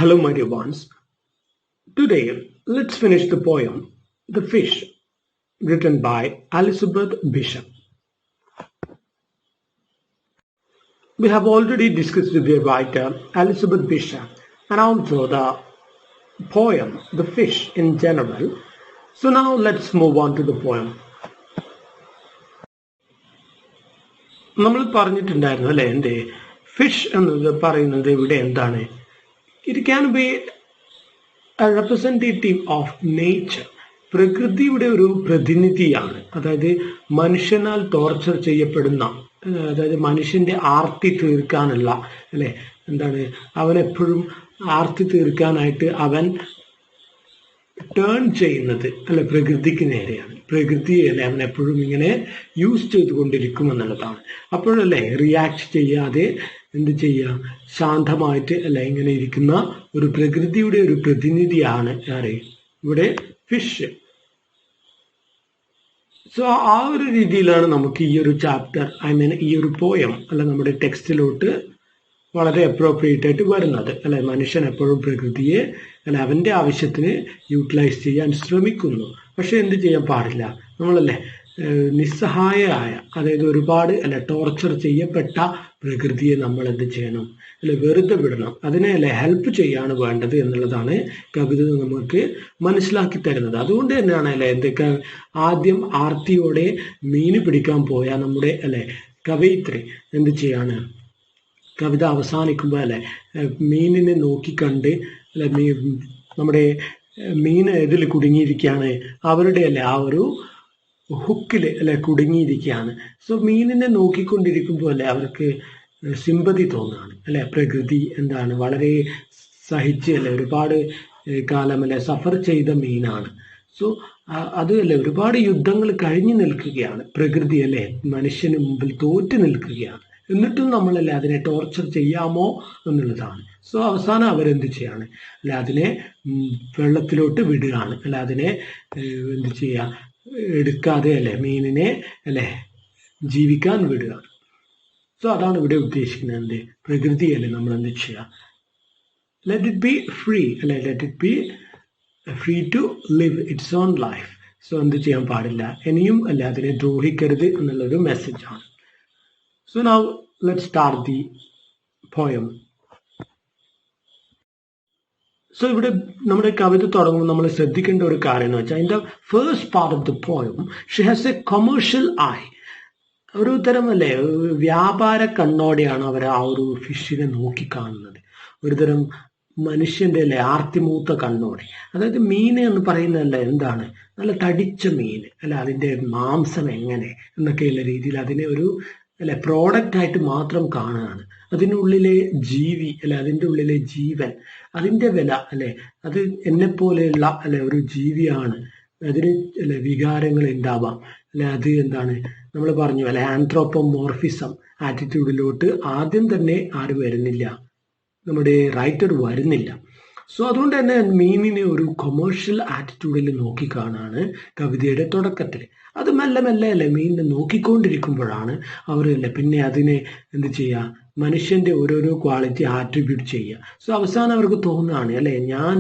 Hello, my dear ones. Today, let's finish the poem The Fish, written by Elizabeth Bishop. We have already discussed with the writer Elizabeth Bishop and also the poem The Fish in general. So now let's move on to the poem. നമ്മൾ പറഞ്ഞിട്ടുണ്ടായിരുന്നു അല്ലേ എൻ്റെ fish എന്നത് പറയുന്നത് ഇവിടെ എന്താണ്? It can be representative of nature. പ്രകൃതിയുടെ ഒരു പ്രതിനിധിയാണ്. അതായത് മനുഷ്യനാൽ ടോർച്ചർ ചെയ്യപ്പെടുന്ന, അതായത് മനുഷ്യന്റെ ആർത്തി തീർക്കാനുള്ള അല്ലെ എന്താണ് അവനെപ്പോഴും ആർത്തി തീർക്കാനായിട്ട് അവൻ ടേൺ ചെയ്യുന്നത് അല്ലെ പ്രകൃതിക്ക് നേരെയാണ്. പ്രകൃതിയെ അല്ലെ അവൻ എപ്പോഴും ഇങ്ങനെ യൂസ് ചെയ്തുകൊണ്ടിരിക്കും എന്നുള്ളതാണ്. അപ്പോഴല്ലേ റിയാക്ട് ചെയ്യാതെ എന്ത് ചെയ്യുക, ശാന്തമായിട്ട് അല്ല ഇങ്ങനെ ഇരിക്കുന്ന ഒരു പ്രകൃതിയുടെ ഒരു പ്രതിനിധിയാണ് ആരെ ഇവിടെ ഫിഷ്. സോ ആ ഒരു രീതിയിലാണ് നമുക്ക് ഈ ഒരു ചാപ്റ്റർ ഈ ഒരു പോയം അല്ല നമ്മുടെ ടെക്സ്റ്റിലോട്ട് വളരെ അപ്രോപ്രിയേറ്റ് ആയിട്ട് വരുന്നത് അല്ലെ. മനുഷ്യൻ എപ്പോഴും പ്രകൃതിയെ അല്ലെ അവന്റെ ആവശ്യത്തിന് യൂട്ടിലൈസ് ചെയ്യാൻ ശ്രമിക്കുന്നു. പക്ഷെ എന്ത് ചെയ്യാൻ പാടില്ല, നമ്മളല്ലേ നിസ്സഹായമായ, അതായത് ഒരുപാട് അല്ലെ ടോർച്ചർ ചെയ്യപ്പെട്ട പ്രകൃതിയെ നമ്മൾ എന്ത് ചെയ്യണം അല്ലെ വെറുതെ വിടണം. അതിനെ അല്ലെ ഹെൽപ്പ് ചെയ്യാണ് വേണ്ടത് എന്നുള്ളതാണ് കവിത നമുക്ക് മനസ്സിലാക്കി തരുന്നത്. അതുകൊണ്ട് തന്നെയാണ് അല്ലെ എന്തൊക്കെ ആദ്യം ആർത്തിയോടെ മീൻ പിടിക്കാൻ പോയ നമ്മുടെ അല്ലെ കവയിത്രി എന്ത് ചെയ്യാണ്, കവിത അവസാനിക്കുമ്പോൾ അല്ലെ മീനിനെ നോക്കിക്കണ്ട് അല്ലെ നമ്മുടെ മീൻ ഇതിൽ കുടുങ്ങിയിരിക്കുകയാണ്, അവരുടെ അല്ലെ ആ ഒരു ഹുക്കിൽ അല്ലെ കുടുങ്ങിയിരിക്കുകയാണ്. സോ മീനിനെ നോക്കിക്കൊണ്ടിരിക്കുമ്പോൾ അല്ലെ അവർക്ക് സിമ്പതി തോന്നുകയാണ് അല്ലെ. പ്രകൃതി എന്താണ് വളരെ സഹിച്ച് അല്ലെ ഒരുപാട് കാലം അല്ലെ സഫർ ചെയ്ത മീനാണ്. സോ അത് അല്ലെ ഒരുപാട് യുദ്ധങ്ങൾ കഴിഞ്ഞു നിൽക്കുകയാണ്. പ്രകൃതി അല്ലെ മനുഷ്യന് മുമ്പിൽ തോറ്റു നിൽക്കുകയാണ്. എന്നിട്ടും നമ്മളല്ലേ അതിനെ ടോർച്ചർ ചെയ്യാമോ എന്നുള്ളതാണ്. സോ അവസാനം അവരെന്ത് ചെയ്യാണ് അല്ലെ അതിനെ വെള്ളത്തിലോട്ട് വിടുകയാണ് അല്ലെ. അതിനെ എന്ത് ചെയ്യുക, എടുക്കാതെ അല്ലെ മീനിനെ അല്ലെ ജീവിക്കാൻ വിടുകയാണ്. സോ അതാണ് ഇവിടെ ഉദ്ദേശിക്കുന്നത്. പ്രകൃതി അല്ലെ നമ്മൾ എന്ത് ചെയ്യുക, ലെറ്റ് ഇറ്റ് ബി ഫ്രീ അല്ലെ, let it be free to live its own life. So എന്ത് ചെയ്യാൻ പാടില്ല, ഇനിയും അല്ലെ അതിനെ ദ്രോഹിക്കരുത് എന്നുള്ളൊരു മെസ്സേജാണ്. So now let's start the poem. So ഇവിടെ നമ്മുടെ കവിത തുടങ്ങുമ്പോൾ നമ്മൾ ശ്രദ്ധിക്കേണ്ട ഒരു കാര്യം എന്ന് വെച്ചാൽ, in the first part of the poem she has A commercial I. ഒരു തരം അല്ലേ വ്യാപാര കണ്ണോടെയാണ് അവർ ആ ഒരു ഫിഷിനെ നോക്കിക്കാണുന്നത്. ഒരു തരം മനുഷ്യന്റെ അല്ലെ ആർത്തിമൂത്ത കണ്ണോടെ. അതായത് മീൻ എന്ന് പറയുന്നതല്ല എന്താണ്, നല്ല തടിച്ച മീൻ അല്ല, അതിന്റെ മാംസം എങ്ങനെ എന്നൊക്കെയുള്ള രീതിയിൽ അതിനെ ഒരു അല്ലെ പ്രോഡക്റ്റ് ആയിട്ട് മാത്രം കാണുകയാണ്. അതിനുള്ളിലെ ജീവി അല്ലെ, അതിൻ്റെ ഉള്ളിലെ ജീവൻ, അതിൻ്റെ വില അല്ലെ, അത് എന്നെ പോലെയുള്ള അല്ലെ ഒരു ജീവിയാണ്. അതിന് അല്ലെ വികാരങ്ങൾ ഉണ്ടാവാം അല്ലെ. അത് എന്താണ് നമ്മൾ പറഞ്ഞു അല്ലെ ആന്ത്രോപ്പോമോർഫിസം ആറ്റിറ്റ്യൂഡിലോട്ട് ആദ്യം തന്നെ ആരും വരുന്നില്ല, നമ്മുടെ റൈറ്റർ വരുന്നില്ല. സോ അതുകൊണ്ട് തന്നെ മീനിനെ ഒരു കൊമേഴ്ഷ്യൽ ആറ്റിറ്റ്യൂഡിൽ നോക്കിക്കാണാണ് കവിതയുടെ തുടക്കത്തിൽ. അത് മെല്ലെ മെല്ലെ അല്ലെ മീനിനെ നോക്കിക്കൊണ്ടിരിക്കുമ്പോഴാണ് അവരല്ലേ പിന്നെ അതിനെ എന്ത് ചെയ്യുക, മനുഷ്യന്റെ ഓരോരോ ക്വാളിറ്റി ആട്രിബ്യൂട്ട് ചെയ്യുക. സോ അവസാനം അവർക്ക് തോന്നുകയാണ് അല്ലെ ഞാൻ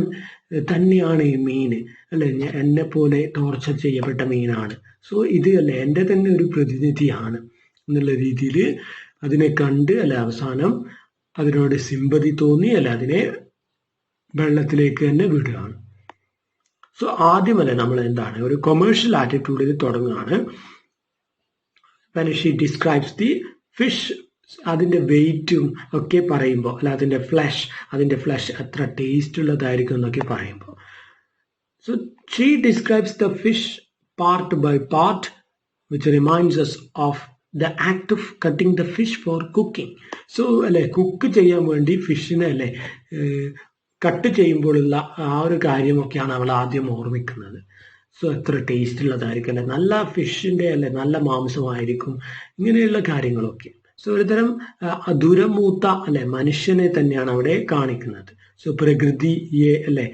തന്നെയാണ് ഈ മീന് അല്ലെ, എന്നെ പോലെ ടോർച്ചർ ചെയ്യപ്പെട്ട മീനാണ്. സോ ഇത് അല്ലെ എൻ്റെ തന്നെ ഒരു പ്രതിനിധിയാണ് എന്നുള്ള രീതിയിൽ അതിനെ കണ്ട് അല്ലെ അവസാനം അതിനോട് സിമ്പതി തോന്നി അല്ലെ അതിനെ വെള്ളത്തിലേക്ക് തന്നെ വിടുകയാണ്. സോ ആദ്യമല്ലേ നമ്മൾ എന്താണ് ഒരു കൊമേഴ്ഷ്യൽ ആറ്റിറ്റ്യൂഡിൽ തുടങ്ങുകയാണ്. when she describes the fish, അതിന്റെ വെയിറ്റും ഒക്കെ പറയുമ്പോൾ അല്ല അതിന്റെ ഫ്ലഷ് എത്ര ടേസ്റ്റ് ഉള്ളതായിരിക്കും എന്നൊക്കെ പറയുമ്പോൾ, so she describes the fish part by part, which reminds us of the act of cutting the fish for cooking. So അല്ലെ കുക്ക് ചെയ്യാൻ വേണ്ടി ഫിഷിനെ അല്ലെ കട്ട് ചെയ്യുമ്പോഴുള്ള ആ ഒരു കാര്യമൊക്കെയാണ് അവൾ ആദ്യം ഓർമ്മിക്കുന്നത്. സോ എത്ര ടേസ്റ്റ് ഉള്ളതായിരിക്കും അല്ലെ, നല്ല ഫിഷിന്റെ അല്ലെ നല്ല മാംസമായിരിക്കും, ഇങ്ങനെയുള്ള കാര്യങ്ങളൊക്കെ. സോ ഒരുതരം ദുരമൂത്ത അല്ലെ മനുഷ്യനെ തന്നെയാണ് അവിടെ കാണിക്കുന്നത്. സോ പ്രകൃതിയെ അല്ലെ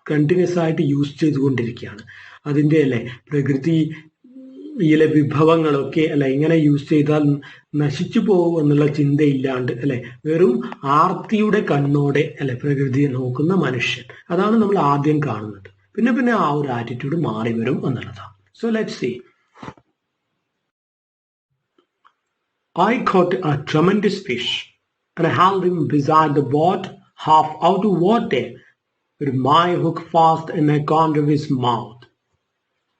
കണ്ടിന്യൂസ് ആയിട്ട് യൂസ് ചെയ്തുകൊണ്ടിരിക്കുകയാണ്. അതിൻ്റെ അല്ലെ പ്രകൃതി ഇതിലെ വിഭവങ്ങളൊക്കെ അല്ലെ ഇങ്ങനെ യൂസ് ചെയ്താൽ നശിച്ചു പോകും എന്നുള്ള ചിന്തയില്ലാണ്ട് അല്ലെ വെറും ആർത്തിയുടെ കണ്ണോടെ അല്ലെ പ്രകൃതിയെ നോക്കുന്ന മനുഷ്യൻ. അതാണ് നമ്മൾ ആദ്യം കാണുന്നത്. പിന്നെ പിന്നെ ആ ഒരു ആറ്റിറ്റ്യൂഡ് മാറി വരും എന്നുള്ളതാണ്. So let's see. I caught a tremendous fish and I held him beside the boat, half out of water, with my hook fast in a corner of his mouth.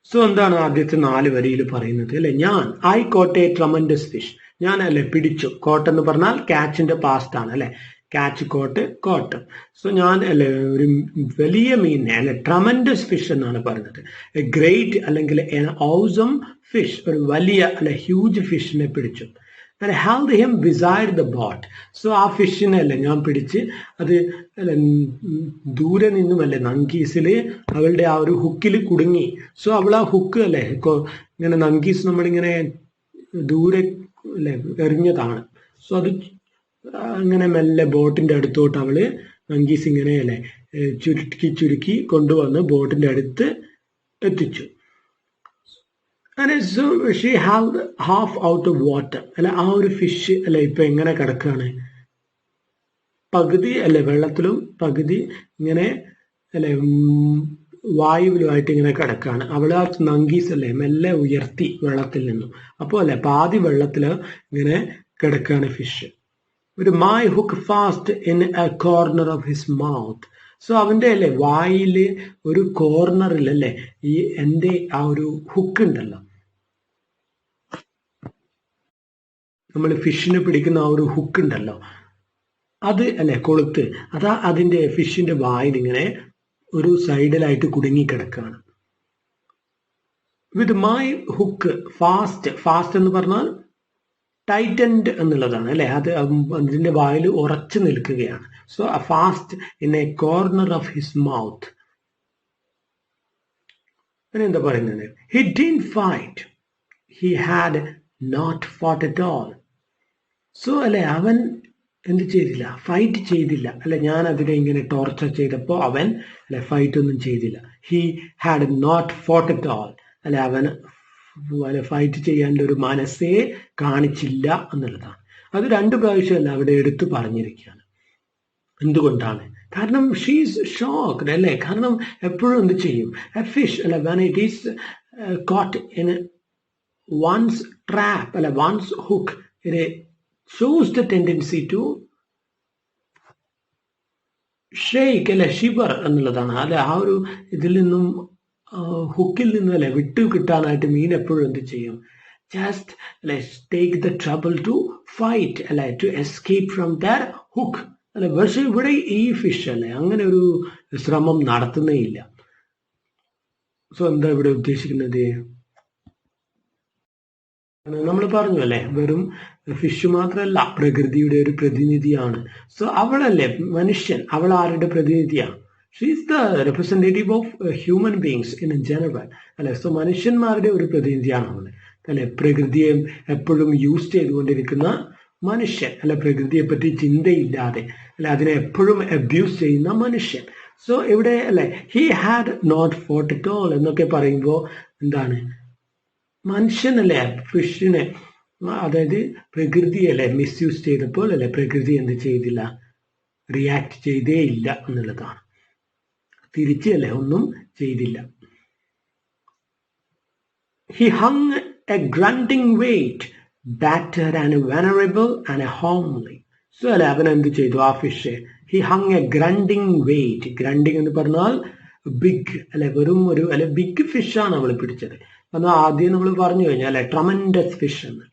So എന്താണ് ആദ്യത്തെ 4 വരിയിൽ പറയുന്നത് അല്ലെ? I caught a tremendous fish. ഞാൻ അല്ലെ പിടിച്ചു. Coat എന്ന് പറഞ്ഞാൽ ക്യാച്ചിന്റെ പാസ്റ്റ് ആണ് അല്ലെ? Catch coat coat. സോ ഞാൻ അല്ലെ ഒരു വലിയ മീനിനെ അല്ലെ ട്രമൻഡസ് ഫിഷ് എന്നാണ് പറയുന്നത്. എ ഗ്രേറ്റ് അല്ലെങ്കിൽ ഔസം ഫിഷ്, ഒരു വലിയ അല്ലെ ഹ്യൂജ് ഫിഷിനെ പിടിച്ചു. and held him beside the boat. So ആ ഫിഷിനെ അല്ലേ ഞാൻ പിടിച്ച് അത് ദൂരെ നിന്നുമല്ലേ നങ്കീസില് അവളുടെ ആ ഒരു ഹുക്കിൽ കുടുങ്ങി. സോ അവൾ ആ ഹുക്ക് അല്ലേ ഇങ്ങനെ നങ്കീസ് നമ്മളിങ്ങനെ ദൂരെ അല്ലെ എറിഞ്ഞതാണ്. സോ അത് അങ്ങനെ മെല്ലെ ബോട്ടിന്റെ അടുത്തോട്ട് അവള് നങ്കീസ് ഇങ്ങനെ അല്ലെ ചുരുക്കി ചുരുക്കി കൊണ്ടുവന്ന് ബോട്ടിന്റെ അടുത്ത് എത്തിച്ചു. And so she held half out of water. അല്ലെ ആ ഒരു ഫിഷ് അല്ലെ ഇപ്പൊ എങ്ങനെ കിടക്കാണ്? പകുതി അല്ലെ വെള്ളത്തിലും പകുതി ഇങ്ങനെ അല്ലെ വായുവിലുമായിട്ട് ഇങ്ങനെ കിടക്കാണ്. അവള് ആ നങ്കീസ് അല്ലെ മെല്ലെ ഉയർത്തി വെള്ളത്തിൽ നിന്നും. അപ്പോൾ അല്ലെ പാതി വെള്ളത്തില് ഇങ്ങനെ കിടക്കാണ് ഫിഷ്. ഒരു my hook fast in a corner of his mouth. So അവന്റെ അല്ലെ വായില് ഒരു കോർണറിൽ അല്ലെ ഈ എന്റെ ആ ഒരു ഹുക്ക് ഉണ്ടല്ലോ, നമ്മൾ ഫിഷിനെ പിടിക്കുന്ന ആ ഒരു ഹുക്ക് ഉണ്ടല്ലോ, അത് അല്ലെ കൊളുത്ത്, അതാ അതിന്റെ ഫിഷിന്റെ വായിൽ ഇങ്ങനെ ഒരു സൈഡിലായിട്ട് കുടുങ്ങിക്കിടക്കാണ്. With my hook fast. Fast എന്ന് പറഞ്ഞാൽ ടൈറ്റൻഡ് എന്നുള്ളതാണ് അല്ലെ? അത് അതിന്റെ വായിൽ ഉറച്ചു നിൽക്കുകയാണ്. So fast in a corner of his mouth. എന്താ പറയുന്നത്? He didn't fight, he had not fought at all. So അല്ലെ അവൻ എന്ത് ചെയ്തില്ല? ഫൈറ്റ് ചെയ്തില്ല അല്ലെ? ഞാൻ അതിനെ ഇങ്ങനെ ടോർച്ചർ ചെയ്തപ്പോൾ അവൻ അല്ലെ ഫൈറ്റ് ഒന്നും ചെയ്തില്ല. He had not fought at all അല്ലെ? അവൻ ഫൈറ്റ് ചെയ്യാനുള്ള ഒരു മനസ്സേ കാണിച്ചില്ല എന്നുള്ളതാണ്. അത് 2 പ്രാവശ്യമല്ല അവിടെ എടുത്തു പറഞ്ഞിരിക്കുകയാണ്. എന്തുകൊണ്ടാണ്? കാരണം ഷീസ് ഷോക്ക്ഡ് അല്ലെ? കാരണം എപ്പോഴും എന്ത് ചെയ്യും? എ ഫിഷ് അല്ലെ when it is caught in one's trap അല്ലെ one's hook, it shows the tendency to shake അല്ലെ shiver എന്നുള്ളതാണ് അല്ലെ? ആ ഒരു ഇതിൽ നിന്നും ഹുക്കിൽ നിന്നും അല്ലെ വിട്ടു കിട്ടാനായിട്ട് മീൻ എപ്പോഴും എന്ത് ചെയ്യും? ജസ്റ്റ് അല്ലെ take the trouble to fight അല്ലെ to escape from that hook അല്ലെ? പക്ഷെ ഇവിടെ ഈ ഫിഷ് അല്ലെ അങ്ങനെ ഒരു ശ്രമം നടത്തുന്നേ ഇല്ല. സോ എന്താ ഇവിടെ ഉദ്ദേശിക്കുന്നത്? നമ്മൾ പറഞ്ഞു അല്ലെ വെറും ഫിഷ് മാത്രമല്ല, പ്രകൃതിയുടെ ഒരു പ്രതിനിധിയാണ്. സോ അവളല്ലേ മനുഷ്യൻ, അവൾ ആരുടെ പ്രതിനിധിയാണ്? She is the representative of human beings in general അല്ലെ? സോ മനുഷ്യന്മാരുടെ ഒരു പ്രതിനിധിയാണ് അവൾ അല്ലെ? പ്രകൃതിയെ എപ്പോഴും യൂസ് ചെയ്തുകൊണ്ടിരിക്കുന്ന മനുഷ്യൻ അല്ലെ? പ്രകൃതിയെ പറ്റി ചിന്തയില്ലാതെ അല്ലെ അതിനെ എപ്പോഴും അബ്യൂസ് ചെയ്യുന്ന മനുഷ്യൻ. സോ ഇവിടെ അല്ലെ he had not fought at all എന്നൊക്കെ പറയുമ്പോൾ എന്താണ്? മനുഷ്യനല്ലേ ഫിഷിനെ, അതായത് പ്രകൃതിയല്ലേ മിസ്യൂസ് ചെയ്തപ്പോൾ അല്ലെ പ്രകൃതി എന്ത് ചെയ്തില്ല? റിയാക്ട് ചെയ്തേ ഇല്ല എന്നുള്ളതാണ്. തിരിച്ചല്ലേ ഒന്നും ചെയ്തില്ല. He hung a grunting weight, battered and venerable and homely. So അല്ലെ അവൻ എന്ത് ചെയ്തു? ആ fish he hung a grunting weight. Grunting എന്ന് പറഞ്ഞാൽ ബിഗ് അല്ലെ? വെറും ഒരു അല്ലെ ബിഗ് ഫിഷ് ആണ് അവൾ പിടിച്ചത്. എന്നാൽ ആദ്യം നമ്മൾ പറഞ്ഞു കഴിഞ്ഞാൽ അല്ലെ ട്രമൻഡസ് ഫിഷ് എന്ന്.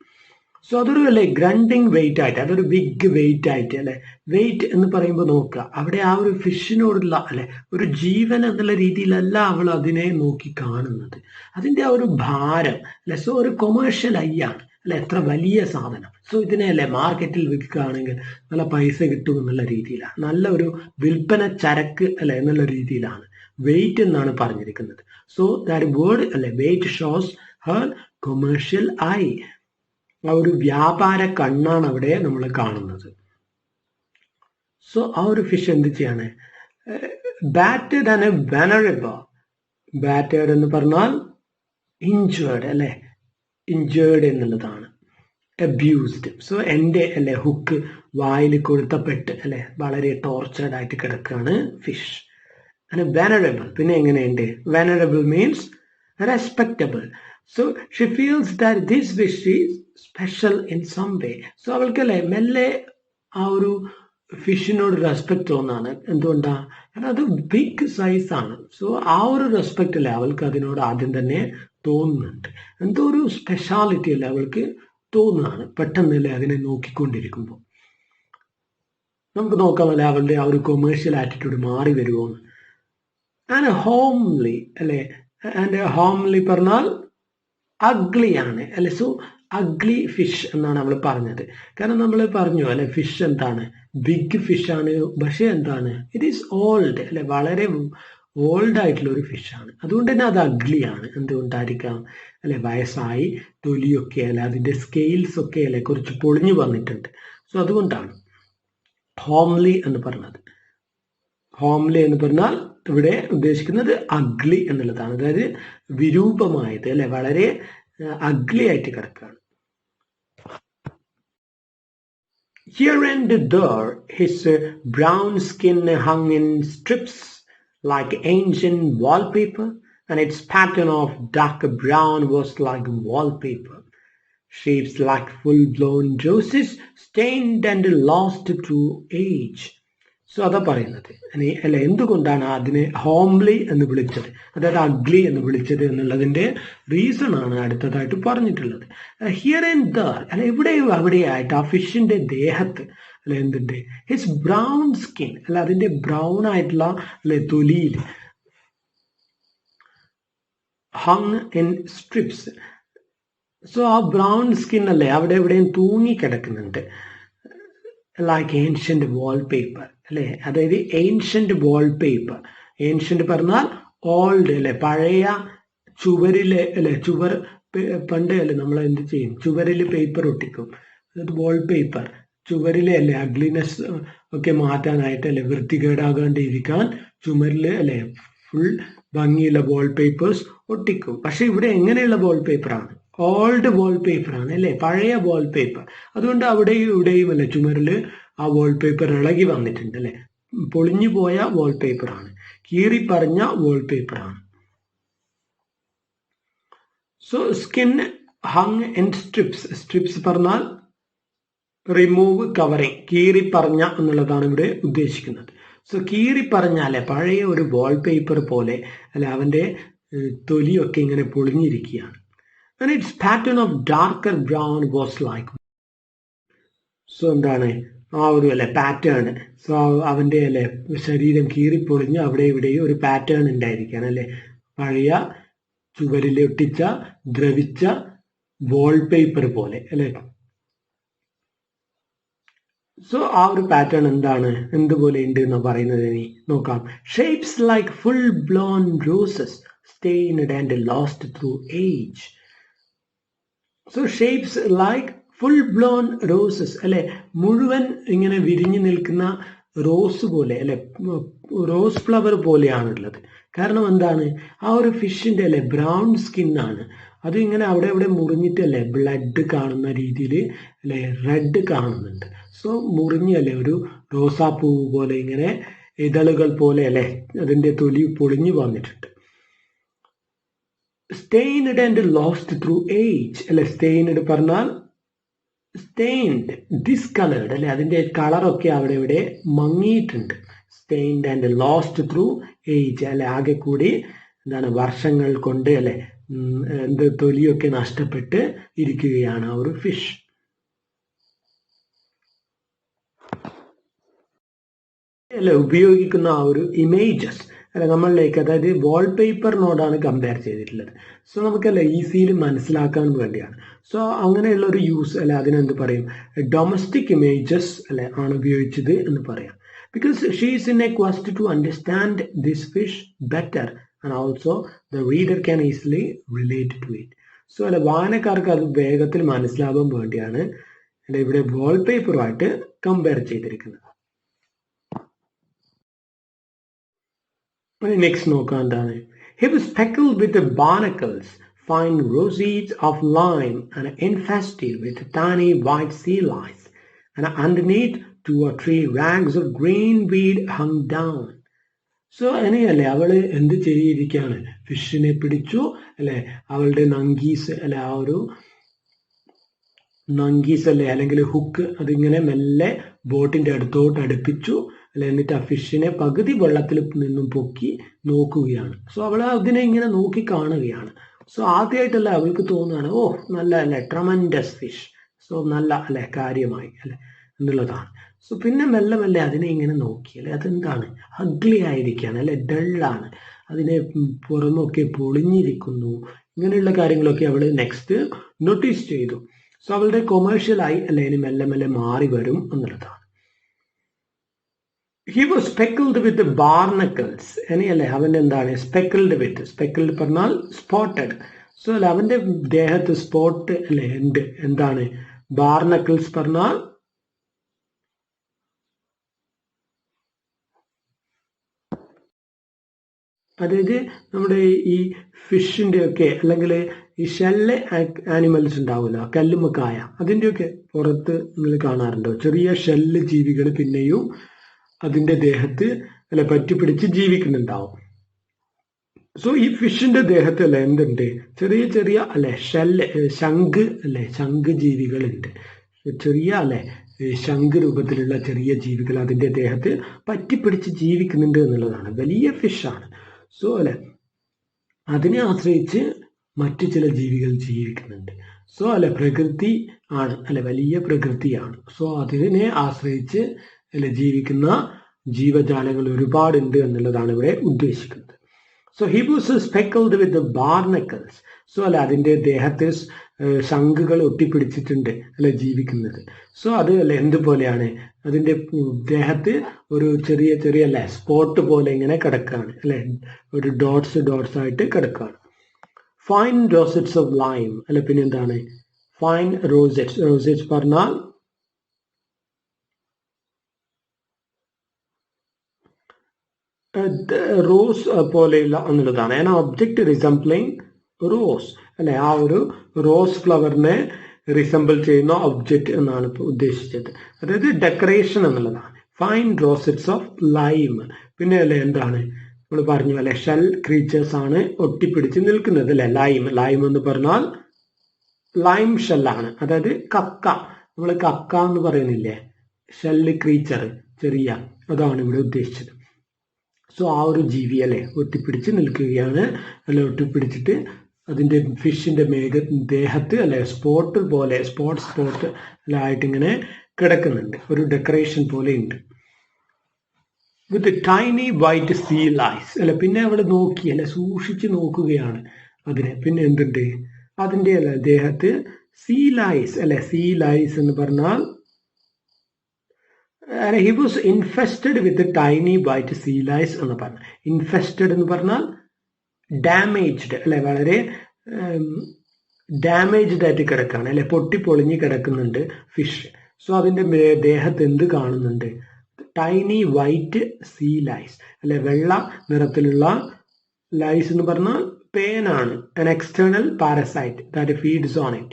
സോ അതൊരു അല്ലെ ഗ്രണ്ടിങ് വെയിറ്റ് ആയിട്ട്, അതൊരു ബിഗ് വെയിറ്റ് ആയിട്ട് അല്ലെ? വെയിറ്റ് എന്ന് പറയുമ്പോൾ നോക്കുക, അവിടെ ആ ഒരു ഫിഷിനോടുള്ള അല്ലെ ഒരു ജീവൻ എന്നുള്ള രീതിയിലല്ല അവൾ അതിനെ നോക്കി കാണുന്നത്, അതിന്റെ ആ ഒരു ഭാരം അല്ലെ? സോ ഒരു കൊമേഴ്ഷ്യൽ ഐയാണ് അല്ലെ? എത്ര വലിയ സാധനം. സോ ഇതിനെ അല്ലെ മാർക്കറ്റിൽ വിൽക്കുകയാണെങ്കിൽ നല്ല പൈസ കിട്ടും എന്നുള്ള രീതിയിലാണ്, നല്ല ഒരു വിൽപ്പന ചരക്ക് അല്ലെ എന്നുള്ള രീതിയിലാണ് വെയിറ്റ് എന്നാണ് പറഞ്ഞിരിക്കുന്നത്. സോ ദാറ്റ് വേർഡ് അല്ലെ weight shows her commercial eye. ആ ഒരു വ്യാപാര കണ്ണാണ് അവിടെ നമ്മൾ കാണുന്നത്. സോ ആ ഒരു ഫിഷ് എന്ത് ചെയ്യാണ്? Battered and venerable. ബാറ്റേഡ് എന്ന് പറഞ്ഞാൽ ഇഞ്ചേർഡ് അല്ലെ? ഇഞ്ചേർഡ് എന്നുള്ളതാണ്. അബ്യൂസ്ഡ്. സോ എൻ്റെ അല്ലെ ഹുക്ക് വായിൽ കൊളുത്തപ്പെട്ട് അല്ലെ വളരെ ടോർച്ചേർഡ് ആയിട്ട് കിടക്കുകയാണ് ഫിഷ്. അങ്ങനെ വെനറബിൾ. പിന്നെ എങ്ങനെയുണ്ട്? Venerable means respectable. So she feels that this fish is special in some way. So അവൾക്കല്ലേ മെല്ലെ ആ ഒരു ഫിഷിനോട് റെസ്പെക്ട് തോന്നാണ്. എന്തുകൊണ്ടാ? കാരണം അത് ബിഗ് സൈസ് ആണ്. സോ ആ ഒരു റെസ്പെക്റ്റ് അല്ലേ അവൾക്ക് അതിനോട് ആദ്യം തന്നെ തോന്നുന്നുണ്ട്. എന്തോ ഒരു സ്പെഷ്യാലിറ്റി അല്ലേ അവൾക്ക് തോന്നുകയാണ് പെട്ടെന്നല്ലേ അതിനെ നോക്കിക്കൊണ്ടിരിക്കുമ്പോൾ. നമുക്ക് നോക്കാമല്ലേ അവളുടെ ആ ഒരു കൊമേഴ്ഷ്യൽ ആറ്റിറ്റ്യൂഡ് മാറി വരുമോന്ന്. ആൻഡ് ഹോംലി അല്ലെ. ആൻഡ് ഹോംലി പറഞ്ഞാൽ അഗ്ലി ആണ് അല്ലെ. സോ അഗ്ലി ഫിഷ് എന്നാണ് അവൾ പറഞ്ഞത്. കാരണം നമ്മൾ പറഞ്ഞു അല്ലെ ഫിഷ് എന്താണ്? ബിഗ് ഫിഷ് ആണ്. പക്ഷെ എന്താണ്? ഇറ്റ് ഈസ് ഓൾഡ് അല്ലെ. വളരെ ഓൾഡ് ആയിട്ടുള്ള ഒരു ഫിഷാണ്. അതുകൊണ്ട് തന്നെ അത് അഗ്ലി ആണ്. എന്തുകൊണ്ടായിരിക്കാം? അല്ലെ വയസ്സായി തൊലിയൊക്കെ അല്ലെ അതിന്റെ സ്കെയിൽസ് ഒക്കെ അല്ലെ കുറച്ച് പൊളിഞ്ഞു വന്നിട്ടുണ്ട്. സോ അതുകൊണ്ടാണ് ഹോംലി എന്ന് പറഞ്ഞത്. ഹോംലി എന്ന് പറഞ്ഞാൽ ഇവിടെ ഉദ്ദേശിക്കുന്നത് അഗ്ലി എന്നുള്ളതാണ്. അതായത് വിരൂപമായത് അല്ലെ വളരെ അഗ്ലി ആയിട്ട് കിടക്കുകയാണ്. Here and there his brown skin hung in strips like ancient wallpaper, and its pattern of dark brown was like wallpaper. Shapes like full-blown roses, stained and lost through age. So അതാ പറയുന്നത്. അല്ല എന്തുകൊണ്ടാണ് അതിനെ homely എന്ന് വിളിച്ചത്, അതായത് ugly എന്ന് വിളിച്ചത് എന്നുള്ളതിന്റെ റീസൺ ആണ് അടുത്തതായിട്ട് പറഞ്ഞിട്ടുള്ളത്. ഹിയർ ആൻഡ് ദർ അല്ല എവിടെയും അവിടെയായിട്ട് ആ ഫിഷിന്റെ ദേഹത്ത് അല്ല എന്തുണ്ട്? ഹിസ് ബ്രൗൺ സ്കിൻ അല്ല അതിന്റെ ബ്രൗൺ ആയിട്ടുള്ള അല്ലെ തൊലിയിൽ ഹങ് ഇൻ സ്ട്രിപ്സ്. സോ ആ ബ്രൗൺ സ്കിൻ അല്ലേ അവിടെ എവിടെയും തൂങ്ങിക്കിടക്കുന്നുണ്ട്. ലൈക്ക് ഏൻഷ്യന്റ് വാൾപേപ്പർ അല്ലെ. അതായത് ഏൻഷ്യന്റ് വാൾപേപ്പർ. ഏൻഷ്യന്റ് പറഞ്ഞാൽ ഓൾഡ് അല്ലെ പഴയ ചുവരിലെ അല്ലെ ചുവർ പണ്ട് അല്ലെ നമ്മൾ എന്ത് ചെയ്യും? ചുവരിൽ പേപ്പർ ഒട്ടിക്കും. അതായത് വാൾപേപ്പർ ചുവരിലെ അല്ലെ അഗ്ലിനെസ് ഒക്കെ മാറ്റാനായിട്ട് അല്ലെ വൃത്തികേടാകാണ്ടിരിക്കാൻ ചുമരിൽ അല്ലെ ഫുൾ ഭംഗിയുള്ള വാൾപേപ്പേഴ്സ് ഒട്ടിക്കും. പക്ഷെ ഇവിടെ എങ്ങനെയുള്ള വാൾപേപ്പറാണ്? ഓൾഡ് വാൾപേപ്പർ ആണ് അല്ലെ, പഴയ വാൾപേപ്പർ. അതുകൊണ്ട് അവിടെയും ഇവിടെയും അല്ലെ ചുമരില് ആ വാൾപേപ്പർ ഇളകി വന്നിട്ടുണ്ട് അല്ലെ. പൊളിഞ്ഞു പോയ വാൾപേപ്പർ ആണ്, കീറി പറഞ്ഞ വാൾപേപ്പർ ആണ്. So skin hung in strips. Strips പറഞ്ഞാൽ റിമൂവ്, കവറിങ്, കീറി പറഞ്ഞ എന്നുള്ളതാണ് ഇവിടെ ഉദ്ദേശിക്കുന്നത്. സോ കീറി പറഞ്ഞാലേ പഴയ ഒരു വാൾപേപ്പർ പോലെ അല്ലെ അവന്റെ തൊലിയൊക്കെ ഇങ്ങനെ പൊളിഞ്ഞിരിക്കുകയാണ്. And its pattern of darker brown was like. So എന്താണ് ആ ഒരു അല്ലെ പാറ്റേൺ. സോ അവന്റെ അല്ലെ ശരീരം കീറിപ്പൊളിഞ്ഞ് അവിടെ ഇവിടെയും ഒരു പാറ്റേൺ ഉണ്ടായിരിക്കുകയാണ് അല്ലെ, പഴയ ചുവരിൽ ഒട്ടിച്ച ദ്രവിച്ച വാൾപേപ്പർ പോലെ അല്ലെ. സോ ആ ഒരു പാറ്റേൺ എന്താണ്, എന്തുപോലെ ഉണ്ട് എന്ന് പറയുന്നത് ഇനി നോക്കാം. Shapes like full blown roses stained and lost through age. So shapes like full blown roses അല്ലെ, മുഴുവൻ ഇങ്ങനെ വിരിഞ്ഞു നിൽക്കുന്ന റോസ് പോലെ അല്ലെ, റോസ് ഫ്ലവർ പോലെയാണുള്ളത്. കാരണം എന്താണ്, ആ ഒരു ഫിഷിന്റെ അല്ലെ ബ്രൗൺ സ്കിന്നാണ്. അത് ഇങ്ങനെ അവിടെ അവിടെ മുറിഞ്ഞിട്ടല്ലേ ബ്ലഡ് കാണുന്ന രീതിയിൽ അല്ലെ റെഡ് കാണുന്നുണ്ട്. സോ മുറിഞ്ഞല്ലേ ഒരു റോസാപ്പൂവ് പോലെ ഇങ്ങനെ ഇതളുകൾ പോലെ അല്ലെ അതിന്റെ തൊലി പൊളിഞ്ഞു വന്നിട്ടുണ്ട്. Stained and lost through age അല്ലെ. സ്റ്റെയിൻഡ് പറഞ്ഞാൽ സ്റ്റെയിൻഡ്, ഡിസ്കളേർഡ് അല്ലെ, അതിന്റെ കളറൊക്കെ അവിടെ ഇവിടെ മങ്ങിയിട്ടുണ്ട്. Stained and lost through age അല്ലെ, ആകെ കൂടി എന്താണ് വർഷങ്ങൾ കൊണ്ട് അല്ലെ എന്ത് തൊലിയൊക്കെ നഷ്ടപ്പെട്ട് ഇരിക്കുകയാണ് ആ ഒരു ഫിഷ്. അല്ലെ ഉപയോഗിക്കുന്ന ആ ഒരു ഇമേജസ് അല്ലെ നമ്മളിലേക്ക്, അതായത് വാൾപേപ്പറിനോടാണ് കമ്പയർ ചെയ്തിട്ടുള്ളത്. സോ നമുക്കല്ലേ ഈസിയിൽ മനസ്സിലാക്കാൻ വേണ്ടിയാണ്. സോ അങ്ങനെയുള്ള ഒരു യൂസ് അല്ലെ അതിനെന്ത് പറയും, ഡൊമസ്റ്റിക് ഇമേജസ് അല്ലെ ആണ് ഉപയോഗിച്ചത് എന്ന് പറയാം. Because she is in a quest to understand this fish better and also the reader can easily relate to it. So അല്ലെ വായനക്കാർക്ക് അത് വേഗത്തിൽ മനസ്സിലാവാൻ വേണ്ടിയാണ് അല്ലെ ഇവിടെ വാൾപേപ്പറുമായിട്ട് കമ്പയർ ചെയ്തിരിക്കുന്നത്. നെക്സ്റ്റ് നോക്കാം എന്താണ്. He was speckled with barnacles, fine rosettes of lime and infested with tiny white sea lice, and underneath 2 or 3 rags of green weed hung down. So അങ്ങനെയല്ലേ അവള് എന്ത് ചെയ്തിരിക്കുകയാണ്, ഫിഷിനെ പിടിച്ചു അല്ലെ, അവളുടെ നങ്കീസ് അല്ലെ, ആ ഒരു നങ്കീസ് അല്ലെ അല്ലെങ്കിൽ ഹുക്ക് അതിങ്ങനെ മെല്ലെ ബോട്ടിന്റെ അടുത്തോട്ട് അടുപ്പിച്ചു അല്ലെ, എന്നിട്ട് ആ ഫിഷിനെ പകുതി വെള്ളത്തിൽ നിന്നും പൊക്കി നോക്കുകയാണ്. സോ അവൾ അതിനെ ഇങ്ങനെ നോക്കി കാണുകയാണ്. സോ ആദ്യമായിട്ടല്ല അവൾക്ക് തോന്നുകയാണ്, ഓ നല്ല അല്ലെ, ട്രമൻഡസ് ഫിഷ്, സോ നല്ല അല്ലെ കാര്യമായി അല്ലെ എന്നുള്ളതാണ്. സോ പിന്നെ മെല്ലെ മെല്ലെ അതിനെ ഇങ്ങനെ നോക്കി അല്ലെ, അതെന്താണ്, അഗ്ലി ആയിരിക്കുകയാണ് അല്ലെ, ഡള്ളാണ്, അതിനെ പുറമൊക്കെ പൊളിഞ്ഞിരിക്കുന്നു, ഇങ്ങനെയുള്ള കാര്യങ്ങളൊക്കെ അവൾ നെക്സ്റ്റ് നോട്ടീസ് ചെയ്തു. സോ അവളുടെ കൊമേഴ്ഷ്യലായി അല്ലെ ഇനി മെല്ലെ മെല്ലെ മാറി വരും എന്നുള്ളതാണ്. He was speckled with barnacles. അങ്ങനെയല്ലേ അവൻ എന്താണ് സ്പെക്കിൾഡ് വിത്ത്, സ്പെക്കിൾഡ് പറഞ്ഞാൽ സ്പോട്ടഡ്. സോ അല്ലെ അവന്റെ ദേഹത്ത് സ്പോട്ട് അല്ലെ ഉണ്ട്. എന്താണ് ബാർനക്കിൾസ് പറഞ്ഞാൽ അതായത് നമ്മുടെ ഈ ഫിഷിന്റെ ഒക്കെ അല്ലെങ്കിൽ ഈ ഷെല്ല് ആനിമൽസ് ഉണ്ടാവില്ല, കല്ലുമ്മക്കായ, അതിൻ്റെയൊക്കെ പുറത്ത് നിങ്ങൾ കാണാറുണ്ടോ ചെറിയ ഷെല്ല് ജീവികൾ പിന്നെയും അതിൻ്റെ ദേഹത്ത് അല്ലെ പറ്റിപ്പിടിച്ച് ജീവിക്കുന്നുണ്ടാവും. സോ ഈ ഫിഷിന്റെ ദേഹത്ത് അല്ലെ എന്തുണ്ട്, ചെറിയ ചെറിയ അല്ലെ ഷെല്ല്, ശംഖ് അല്ലെ, ശംഖ് ജീവികളുണ്ട്, ചെറിയ അല്ലെ ശംഖ് രൂപത്തിലുള്ള ചെറിയ ജീവികൾ അതിൻ്റെ ദേഹത്ത് പറ്റിപ്പിടിച്ച് ജീവിക്കുന്നുണ്ട് എന്നുള്ളതാണ്. വലിയ ഫിഷാണ്. സോ അല്ലെ അതിനെ ആശ്രയിച്ച് മറ്റു ചില ജീവികൾ ജീവിക്കുന്നുണ്ട്. സോ അല്ലെ പ്രകൃതി ആണ് അല്ലെ, വലിയ പ്രകൃതിയാണ്. സോ അതിനെ ആശ്രയിച്ച് അല്ലെ ജീവിക്കുന്ന ജീവജാലങ്ങൾ ഒരുപാടുണ്ട് എന്നുള്ളതാണ് ഇവിടെ ഉദ്ദേശിക്കുന്നത്. So he was speckled with barnacles. So അല്ലെ അതിൻ്റെ ദേഹത്ത് ശംഖുകൾ ഒട്ടിപ്പിടിച്ചിട്ടുണ്ട് അല്ലെ ജീവിക്കുന്നത്. സോ അത് അല്ലെ എന്തുപോലെയാണ്, അതിൻ്റെ ദേഹത്ത് ഒരു ചെറിയ ചെറിയ അല്ലെ സ്പോട്ട് പോലെ ഇങ്ങനെ കിടക്കുകയാണ് അല്ലെ, ഒരു ഡോട്ട്സ് ആയിട്ട് കിടക്കുകയാണ്. ഫൈൻ റോസെറ്റ്സ് ഓഫ് ലൈം അല്ലെ, പിന്നെ എന്താണ് ഫൈൻ റോസെറ്റ്സ്, റോസെറ്റ്സ് പറഞ്ഞാൽ റോസ് പോലെയുള്ള എന്നുള്ളതാണ്. ആൻ ഒബ്ജക്റ്റ് റിസംബ്ലിങ് റോസ് അല്ലെ, ആ ഒരു റോസ് ഫ്ലവറിനെ റിസംബിൾ ചെയ്യുന്ന ഒബ്ജക്റ്റ് എന്നാണ് ഇപ്പോൾ ഉദ്ദേശിച്ചത്. അതായത് ഡെക്കറേഷൻ എന്നുള്ളതാണ്. ഫൈൻ റോസെറ്റ്സ് ഓഫ് ലൈം, പിന്നെ അല്ലെ എന്താണ് നമ്മൾ പറഞ്ഞു അല്ലെ, ഷെൽ ക്രീച്ചേഴ്സ് ആണ് ഒട്ടിപ്പിടിച്ച് നിൽക്കുന്നത് അല്ലെ. ലൈം എന്ന് പറഞ്ഞാൽ ലൈം ഷെല്ലാണ്, അതായത് കക്ക, നമ്മൾ കക്ക എന്ന് പറയുന്നില്ലേ, ഷെല്ല് ക്രീച്ചർ ചെറിയ, അതാണ് ഇവിടെ ഉദ്ദേശിച്ചത്. സോ ആ ഒരു ജീവി അല്ലെ ഒട്ടിപ്പിടിച്ച് നിൽക്കുകയാണ് അല്ലെ, ഒട്ടിപ്പിടിച്ചിട്ട് അതിൻ്റെ ഫിഷിന്റെ ദേഹത്ത് അല്ലെ സ്പോട്ട് പോലെ സ്പോട്ട് അല്ലെ ആയിട്ട് ഇങ്ങനെ കിടക്കുന്നുണ്ട്, ഒരു ഡെക്കറേഷൻ പോലെ ഉണ്ട്. വിത്ത് ടൈനി വൈറ്റ് സീ ലൈസ് അല്ലെ, പിന്നെ അവൾ നോക്കി അല്ലെ, സൂക്ഷിച്ച് നോക്കുകയാണ് അതിനെ. പിന്നെ എന്തുണ്ട് അതിൻ്റെ അല്ലെ ദേഹത്ത് സീ ലൈസ് അല്ലെ, സീ ലൈസ് എന്ന് പറഞ്ഞാൽ he was infested with the tiny white sea lice എന്ന് പറഞ്ഞു. ഇൻഫെസ്റ്റഡ് എന്ന് പറഞ്ഞാൽ ഡാമേജ്ഡ് അല്ലെ, വളരെ ഡാമേജ്ഡ് ആയിട്ട് കിടക്കാണ് അല്ലെ, പൊട്ടിപ്പൊളിഞ്ഞ് കിടക്കുന്നുണ്ട് ഫിഷ്. സോ അതിൻ്റെ ദേഹത്ത് എന്ത് കാണുന്നുണ്ട്, ടൈനി വൈറ്റ് സീ ലൈസ് അല്ലെ, വെള്ള നിറത്തിലുള്ള ലൈസ് എന്ന് പറഞ്ഞാൽ പേനാണ്, an external parasite that feeds on it.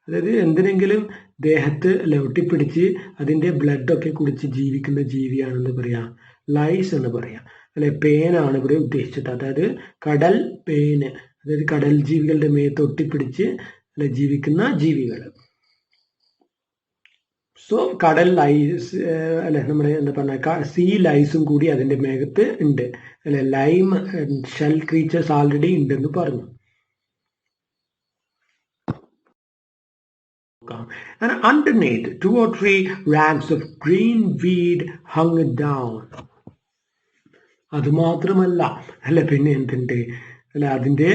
അതായത് എന്തിനെങ്കിലും ദേഹത്ത് ഒട്ടിപ്പിടിച്ച് അതിൻ്റെ ബ്ലഡൊക്കെ കുടിച്ച് ജീവിക്കുന്ന ജീവിയാണെന്ന് പറയാം, ലൈസ് എന്ന് പറയാം അല്ലെ. പേനാണ് ഇവിടെ ഉദ്ദേശിച്ചത്, അതായത് കടൽ പേന്, അതായത് കടൽ ജീവികളുടെ മേത്ത് ഒട്ടിപ്പിടിച്ച് അല്ലെ ജീവിക്കുന്ന ജീവികൾ. സോ കടൽ ലൈസ് അല്ലെ, നമ്മുടെ എന്താ പറഞ്ഞ സീ ലൈസും കൂടി അതിൻ്റെ മേഘത്ത് ഉണ്ട് അല്ലെ. ലൈം ഷെൽ ക്രീച്ചേഴ്സ് ആൾറെഡി ഉണ്ടെന്ന് പറഞ്ഞു. And underneath 2 or 3 rags of green weed hung down. അത് മാത്രമല്ല അല്ലെ, പിന്നെ എന്തുണ്ട് അല്ലെ, അതിൻ്റെ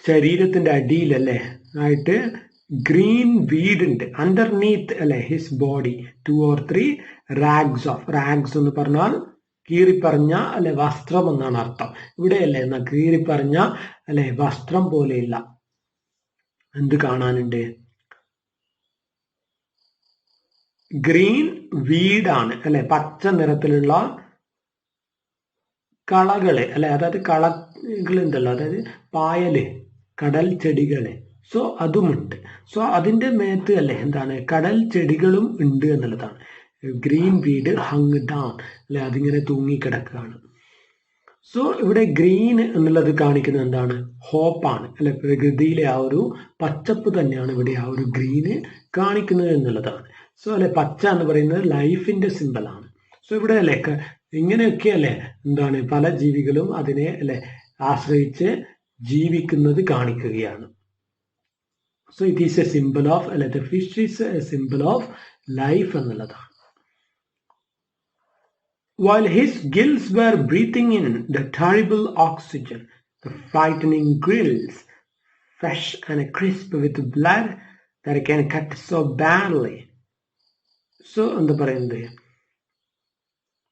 ശരീരത്തിന്റെ അടിയിലല്ലേ ആയിട്ട് ഗ്രീൻ വീഡ് ഉണ്ട്. അണ്ടർനീത്ത് അല്ലെ his body 2 or 3 rags of, rags എന്ന് പറഞ്ഞാൽ കീറിപ്പറഞ്ഞ അല്ലെ വസ്ത്രം എന്നാണ് അർത്ഥം. ഇവിടെ അല്ലേ എന്നാ കീറിപ്പറഞ്ഞ അല്ലെ വസ്ത്രം പോലെയില്ല, എന്ത് കാണാനുണ്ട്, ഗ്രീൻ വീഡാണ് അല്ലെ, പച്ച നിറത്തിലുള്ള കളകള് അല്ലെ, അതായത് കളകൾ ഉണ്ടല്ലോ, അതായത് പായല്, കടൽ ചെടികളെ. സോ അതുമുണ്ട്. സോ അതിൻ്റെ മേത്ത് അല്ലെ എന്താണ് കടൽ ചെടികളും ഉണ്ട് എന്നുള്ളതാണ്. ഗ്രീൻ വീഡ് ഹങ് ഡൗൺ അല്ലെ, അതിങ്ങനെ തൂങ്ങിക്കിടക്കുകയാണ്. സോ ഇവിടെ ഗ്രീൻ എന്നുള്ളത് കാണിക്കുന്നത് എന്താണ്? ഹോപ്പാണ് അല്ലെ, പ്രകൃതിയിലെ ആ ഒരു പച്ചപ്പ് തന്നെയാണ് ഇവിടെ ആ ഒരു ഗ്രീന് കാണിക്കുന്നത് എന്നുള്ളതാണ്. സോ അല്ലെ, പച്ച എന്ന് പറയുന്നത് ലൈഫിന്റെ സിമ്പലാണ്. സോ ഇവിടെ അല്ലെ ഇങ്ങനെയൊക്കെ അല്ലെ എന്താണ് പല ജീവികളും അതിനെ അല്ലെ ആശ്രയിച്ച് ജീവിക്കുന്നത് കാണിക്കുകയാണ്. So it is a simple of അല്ലെ, the fish is a simple of life എന്നുള്ളതാണ്. While his gills were breathing in the terrible oxygen, the frightening gills, fresh and crisp with blood that can cut so badly. So, എന്താ പറയുന്നത്?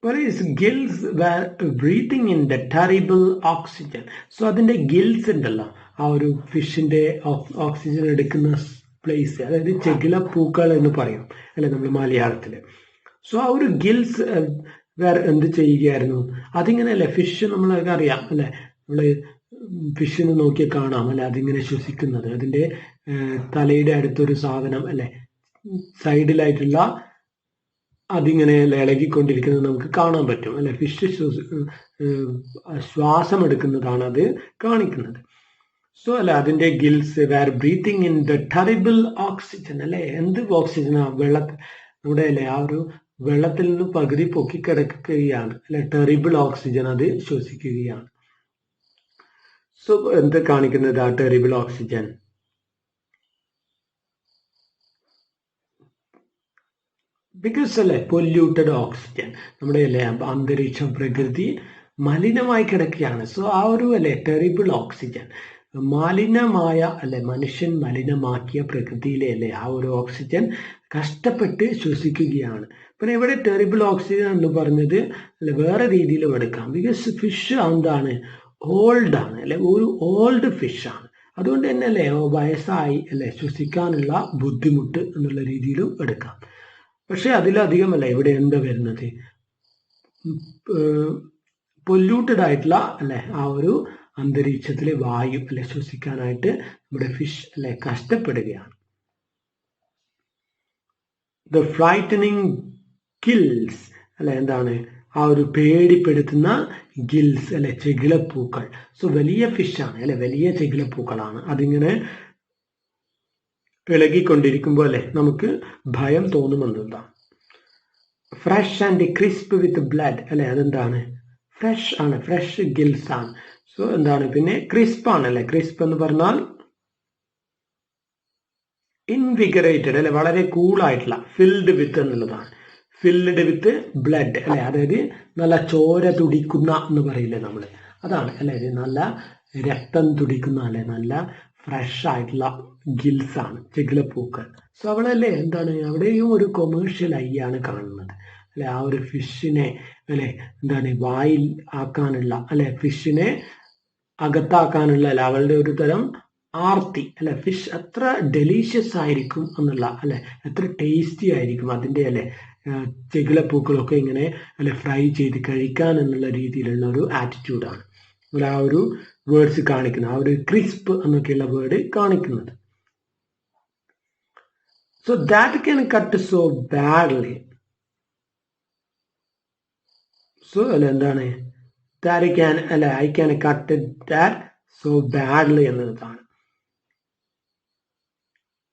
While his gills were breathing in the terrible oxygen. So, അതിന്റെ gills ഉണ്ടല്ലോ, ആ ഒരു ഫിഷിന്റെ oxygen എടുക്കുന്ന place, അതായത് ചെകിളപ്പൂക്കൾ എന്ന് പറയും അല്ലെ നമ്മൾ മലയാളത്തില്. സോ ആ ഒരു ഗിൽസ് വേറെ എന്ത് ചെയ്യുകയായിരുന്നു? അതിങ്ങനെ അല്ലെ ഫിഷ് നമ്മളൊക്കെ അറിയാം അല്ലെ, നമ്മള് ഫിഷിന് നോക്കിയാൽ കാണാം അല്ലെ, അതിങ്ങനെ ശ്വസിക്കുന്നത്. അതിന്റെ തലയുടെ അടുത്തൊരു സാധനം അല്ലെ, സൈഡിലായിട്ടുള്ള അതിങ്ങനെ ഇളകിക്കൊണ്ടിരിക്കുന്നത് നമുക്ക് കാണാൻ പറ്റും അല്ലെ. ഫിഷ് ശ്വാസം എടുക്കുന്നതാണ് അത് കാണിക്കുന്നത്. സോ അല്ലെ, അതിന്റെ gills were breathing in the terrible oxygen അല്ലെ. എന്ത് ഓക്സിജനാ? നമ്മുടെ അല്ലെ ആ ഒരു വെള്ളത്തിൽ നിന്ന് പകുതി പൊക്കിക്കിടക്കുകയാണ് അല്ലെ, ടെറിബിൾ ഓക്സിജൻ അത് ശ്വസിക്കുകയാണ്. സോ എന്ത് കാണിക്കുന്നത് ആ ടെറിബിൾ ഓക്സിജൻ? ബിക്കോസ് അല്ലെ പൊല്യൂട്ടഡ് ഓക്സിജൻ, നമ്മുടെ അല്ലെ അന്തരീക്ഷം പ്രകൃതി മലിനമായി കിടക്കുകയാണ്. സോ ആ ഒരു അല്ലെ ടെറിബിൾ ഓക്സിജൻ, മലിനമായ അല്ലെ മനുഷ്യൻ മലിനമാക്കിയ പ്രകൃതിയിലെ അല്ലെ ആ ഒരു ഓക്സിജൻ കഷ്ടപ്പെട്ട് ശ്വസിക്കുകയാണ്. പിന്നെ ഇവിടെ ടെറിബിൾ ഓക്സിജൻ എന്ന് പറഞ്ഞത് അല്ലെ വേറെ രീതിയിലും എടുക്കാം. ബിക്കോസ് ഫിഷ് എന്താണ്? ഓൾഡ് ആണ് അല്ലെ, ഒരു ഓൾഡ് ഫിഷ് ആണ്. അതുകൊണ്ട് തന്നെ അല്ലെ വയസ്സായി അല്ലെ ശ്വസിക്കാനുള്ള ബുദ്ധിമുട്ട് എന്നുള്ള രീതിയിലും എടുക്കാം. പക്ഷെ അതിലധികം അല്ല ഇവിടെ എന്താ വരുന്നത്? പൊല്യൂട്ടഡ് ആയിട്ടുള്ള അല്ലെ ആ ഒരു അന്തരീക്ഷത്തിലെ വായു അല്ലെ ശ്വസിക്കാനായിട്ട് നമ്മുടെ ഫിഷ് അല്ലെ കഷ്ടപ്പെടുകയാണ്. ദ ഫ്രൈറ്റനിങ് ഗിൽസ് അല്ലെ, എന്താണ് ആ ഒരു പേടിപ്പെടുത്തുന്ന ഗിൽസ് അല്ലെ, ചെകിളപ്പൂക്കൾ. സോ വലിയ ഫിഷാണ് അല്ലെ, വലിയ ചെകിളപ്പൂക്കളാണ്. അതിങ്ങനെ ഇളകിക്കൊണ്ടിരിക്കുമ്പോൾ അല്ലെ നമുക്ക് ഭയം തോന്നുമെന്നതാണ്. Fresh and crisp with blood അല്ലെ, അതെന്താണ്? ഫ്രഷ് ആണ്, ഫ്രഷ് ഗിൽസ് ആണ്. സോ എന്താണ് പിന്നെ ക്രിസ്പ് ആണ് അല്ലെ. ക്രിസ്പ് എന്ന് പറഞ്ഞാൽ ഇൻവിഗറേറ്റഡ് അല്ലെ, വളരെ കൂളായിട്ടുള്ള. ഫിൽഡ് വിത്ത് എന്നുള്ളതാണ്. ഫിൽഡ് വിത്ത് ബ്ലഡ് അല്ലെ, അതായത് നല്ല ചോര തുടിക്കുന്ന എന്ന് പറയില്ലേ നമ്മള്, അതാണ് അല്ലെ. നല്ല രക്തം തുടിക്കുന്ന അല്ലെ, നല്ല ഫ്രഷ് ആയിട്ടുള്ള ഗിൽസ് ആണ് ചെകിളപ്പൂക്കൾ. സോ അവളല്ലേ എന്താണ് അവിടെയും ഒരു കൊമേഴ്ഷ്യൽ ഐ ആണ് കാണുന്നത് അല്ലെ. ആ ഒരു ഫിഷിനെ അല്ലെ എന്താണ് വായിൽ ആക്കാനുള്ള അല്ലെ, ഫിഷിനെ അകത്താക്കാനുള്ള അല്ലെ അവളുടെ ഒരു തരം ആർത്തി അല്ലെ. ഫിഷ് എത്ര ഡെലീഷ്യസ് ആയിരിക്കും എന്നുള്ള അല്ലെ, എത്ര ടേസ്റ്റി ആയിരിക്കും അതിൻ്റെ അല്ലെ ചെകിളപ്പൂക്കളൊക്കെ ഇങ്ങനെ അല്ലെ ഫ്രൈ ചെയ്ത് കഴിക്കാൻ എന്നുള്ള രീതിയിലുള്ള ഒരു ആറ്റിറ്റ്യൂഡാണ് ആ ഒരു വേർഡ്സ് കാണിക്കുന്നത്, ആ ഒരു ക്രിസ്പ് എന്നൊക്കെയുള്ള വേർഡ് കാണിക്കുന്നത്. So that can cut so badly. So അല്ല എന്താണ് ദാറ്റ് ക്യാൻ അല്ല I can cut that so badly എന്നതാണ്.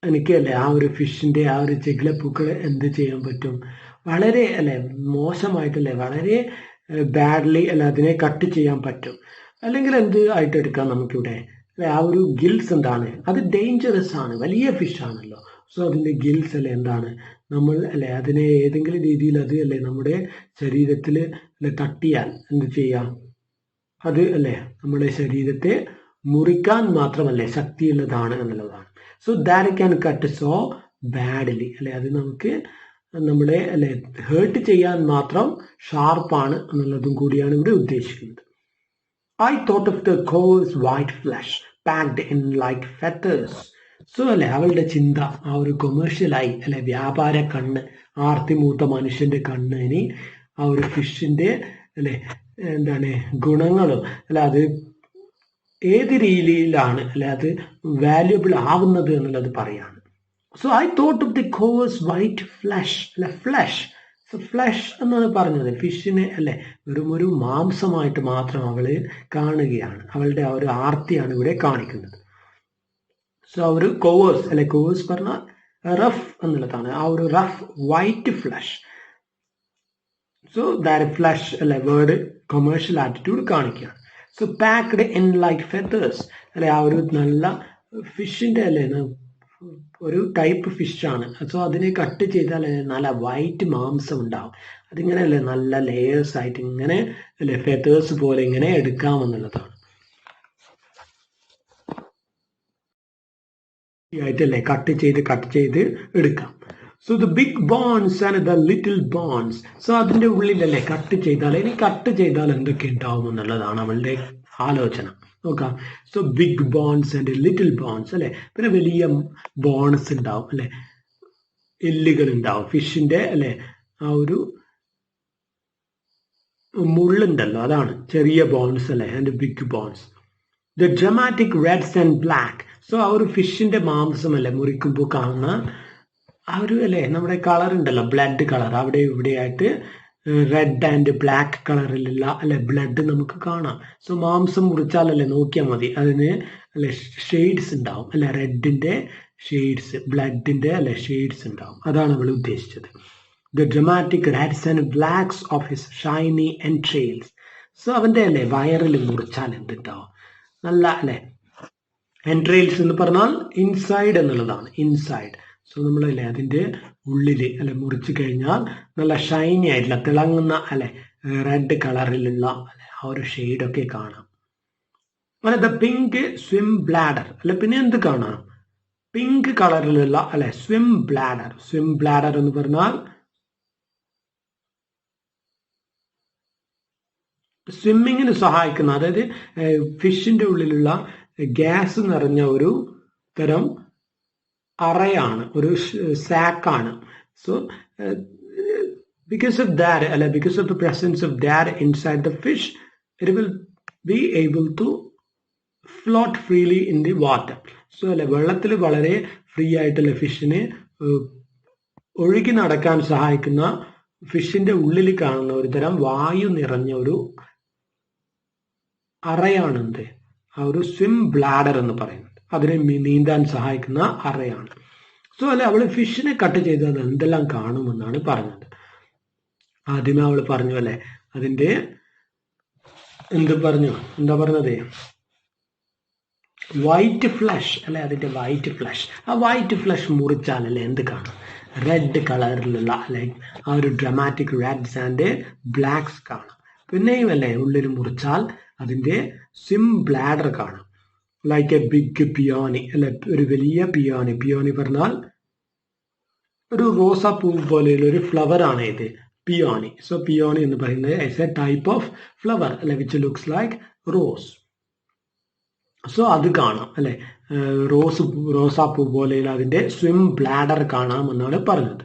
എനിക്ക് അല്ലെ ആ ഒരു ഫിഷിന്റെ ആ ഒരു ചെകിളപ്പൂക്കൾ എന്ത് ചെയ്യാൻ പറ്റും? വളരെ അല്ലെ മോശമായിട്ടല്ലേ, വളരെ ബാഡ്ലി അല്ല അതിനെ കട്ട് ചെയ്യാൻ പറ്റും. അല്ലെങ്കിൽ എന്ത് ആയിട്ട് എടുക്കാം നമുക്കിവിടെ അല്ലെ, ആ ഒരു ഗിൽസ് എന്താണ്? അത് ഡേഞ്ചറസ് ആണ്, വലിയ ഫിഷ് ആണല്ലോ. സോ അതിന്റെ ഗിൽസ് അല്ലെ എന്താണ് നമ്മൾ അല്ലെ അതിനെ ഏതെങ്കിലും രീതിയിൽ അത് അല്ലെ നമ്മുടെ ശരീരത്തിൽ അല്ലെ തട്ടിയാൽ എന്ത് ചെയ്യാം? അത് അല്ലെ നമ്മുടെ ശരീരത്തെ മുറിക്കാൻ മാത്രമല്ലേ ശക്തിയുള്ളതാണ് എന്നുള്ളതാണ്. So that can cut so badly അല്ലെ, അത് നമുക്ക് നമ്മളെ അല്ലെ ഹേർട്ട് ചെയ്യാൻ മാത്രം ഷാർപ്പാണ് എന്നുള്ളതും കൂടിയാണ് ഇവിടെ ഉദ്ദേശിക്കുന്നത്. I thought of the coarse white flesh packed in like feathers. So അല്ലെ അവളുടെ ചിന്ത ആ ഒരു കൊമേഴ്ഷ്യലായി അല്ലെ വ്യാപാര കണ്ണ്, ആർത്തിമൂത്ത മനുഷ്യന്റെ കണ്ണ് ഇനി ആ ഒരു ഫിഷിന്റെ അല്ലെ എന്താണ് ഗുണങ്ങളും അല്ലെ അത് ഏത് രീതിയിലാണ് അല്ലെ അത് വാല്യുബിൾ ആവുന്നത് എന്നുള്ളത് പറയാണ്. So I thought of the coarse white flesh അല്ലെ ഫ്ലഷ്. സോ ഫ്ലഷ് എന്നാണ് പറഞ്ഞത്, ഫിഷിനെ അല്ലെ വെറും ഒരു മാംസമായിട്ട് മാത്രം അവള് കാണുകയാണ്. അവളുടെ ആ ഒരു ആർത്തിയാണ് ഇവിടെ കാണിക്കുന്നത്. സോ ആ ഒരു കോവേഴ്സ് അല്ലെ, കോവേഴ്സ് പറഞ്ഞാൽ റഫ് എന്നുള്ളതാണ്, ആ ഒരു rough white flesh. So that flesh അല്ലെ വേർഡ് കൊമേഴ്ഷ്യൽ ആറ്റിറ്റ്യൂഡ് കാണിക്കുകയാണ്. So packed in like feathers അല്ലെ, ആ ഒരു നല്ല ഫിഷിന്റെ അല്ലെ ഒരു ടൈപ്പ് ഫിഷാണ്. സോ അതിനെ കട്ട് ചെയ്താൽ നല്ല വൈറ്റ് മാംസം ഉണ്ടാവും. അതിങ്ങനെ അല്ലേ നല്ല ലെയേഴ്സ് ആയിട്ട് ഇങ്ങനെ അല്ലെ ഫെതേഴ്സ് പോലെ ഇങ്ങനെ എടുക്കാമെന്നുള്ളതാണ്. ആയിട്ടല്ലേ കട്ട് ചെയ്ത് എടുക്കാം. So the big bones and the little bones. So അതിന്റെ ഉള്ളിലല്ലേ കട്ട് ചെയ്താൽ, ഇനി കട്ട് ചെയ്താൽ എന്തൊക്കെ ഉണ്ടാവും എന്നുള്ളതാണ് അവളുടെ ആലോചന. നോക്കാം. So big bones and little bones അല്ലെ, പിന്നെ വലിയ ബോൺസ് ഉണ്ടാവും അല്ലെ, എല്ലുകൾ ഉണ്ടാവും ഫിഷിന്റെ അല്ലെ, ആ ഒരു മുള്ളുണ്ടല്ലോ അതാണ് ചെറിയ ബോൺസ് അല്ലെ, and big bones. The dramatic reds and black. So ആ ഒരു ഫിഷിന്റെ മാംസം അല്ലെ മുറിക്കുമ്പോൾ കാണുന്ന ആ ഒരു അല്ലെ നമ്മുടെ കളർ ഉണ്ടല്ലോ, ബ്ലഡ് കളർ, അവിടെ ഇവിടെയായിട്ട് റെഡ് ആൻഡ് ബ്ലാക്ക് കളറിലുള്ള അല്ലെ ബ്ലഡ് നമുക്ക് കാണാം. സോ മാംസം മുറിച്ചാലല്ലേ നോക്കിയാൽ മതി, അതിന് അല്ലെ ഷെയ്ഡ്സ് ഉണ്ടാവും അല്ലെ, റെഡിന്റെ ഷെയ്ഡ്സ്, ബ്ലഡിന്റെ അല്ലെ ഷെയ്ഡ്സ് ഉണ്ടാവും. അതാണ് നമ്മൾ ഉദ്ദേശിച്ചത്. The dramatic reds and blacks of his shiny entrails. So അവന്റെ അല്ലെ വയറിൽ മുറിച്ചാൽ എന്തുണ്ടാവും, നല്ല അല്ലെ, എൻട്രെയിൽസ് എന്ന് പറഞ്ഞാൽ ഇൻസൈഡ് എന്നുള്ളതാണ്, ഇൻസൈഡ്. സോ നമ്മളല്ലേ അതിന്റെ ഉള്ളില് അല്ലെ മുറിച്ചു കഴിഞ്ഞാൽ നല്ല ഷൈനി ആയിട്ടുള്ള തിളങ്ങുന്ന അല്ലെ റെഡ് കളറിലുള്ള ആ ഒരു ഷെയ്ഡൊക്കെ കാണാം. അല്ലെ ദ പിങ്ക് സ്വിം ബ്ലാഡർ അല്ലെ, പിന്നെ എന്ത് കാണാം, പിങ്ക് കളറിലുള്ള അല്ലെ സ്വിം ബ്ലാഡർ. സ്വിം ബ്ലാഡർ എന്ന് പറഞ്ഞാൽ സ്വിമ്മിങ്ങിന് സഹായിക്കുന്ന, അതായത് ഫിഷിന്റെ ഉള്ളിലുള്ള ഗ്യാസ് നിറഞ്ഞ ഒരു തരം അറയാണ്, ഒരു സാക്കാണ്. സോ because of that അല്ലെ, because of the presence of that inside the fish, it will be able to float freely in the water. So അല്ലെ വെള്ളത്തിൽ വളരെ ഫ്രീ ആയിട്ടുള്ള ഫിഷിനെ ഒഴുകി നടക്കാൻ സഹായിക്കുന്ന ഫിഷിന്റെ ഉള്ളിൽ കാണുന്ന ഒരു തരം വായു നിറഞ്ഞ ഒരു അറയാണെന്ത്, ആ ഒരു സ്വിം ബ്ലാഡർ എന്ന് പറയുന്നത്. അതിനെ നീന്താൻ സഹായിക്കുന്ന അറയാണ്. സോ അല്ലെ അവള് ഫിഷിനെ കട്ട് ചെയ്തത് എന്തെല്ലാം കാണുമെന്നാണ് പറഞ്ഞത്. ആദ്യമേ അവള് പറഞ്ഞു അല്ലെ, അതിന്റെ എന്താ പറഞ്ഞത്, വൈറ്റ് ഫ്ലഷ് അല്ലെ, അതിന്റെ വൈറ്റ് ഫ്ലഷ്. ആ വൈറ്റ് ഫ്ലഷ് മുറിച്ചാൽ അല്ലെ എന്ത് കാണും, റെഡ് കളറിലുള്ള അല്ലെ ആ ഒരു ഡ്രമാറ്റിക് റെഡ്സ് ആൻഡ് ബ്ലാക്സ് കാണാം. പിന്നെയും അല്ലെ ഉള്ളിൽ മുറിച്ചാൽ അതിന്റെ സ്വിം ബ്ലാഡർ കാണാം. ലൈക്ക് എ ബിഗ് പിയോണി അല്ലെ, ഒരു വലിയ പിയോണി. പിയോണി പറഞ്ഞാൽ ഒരു റോസാപ്പൂ പോലെയുള്ള ഒരു ഫ്ലവർ ആണ് ഇത്, പിയോണി. സോ പിയോണി എന്ന് പറയുന്നത് is a type of flower അല്ലെ which looks like rose. So അത് കാണാം അല്ലെ, റോസാപ്പൂ പോലെയുള്ള അതിന്റെ സ്വിം ബ്ലാഡർ കാണാം എന്നാണ് പറഞ്ഞത്.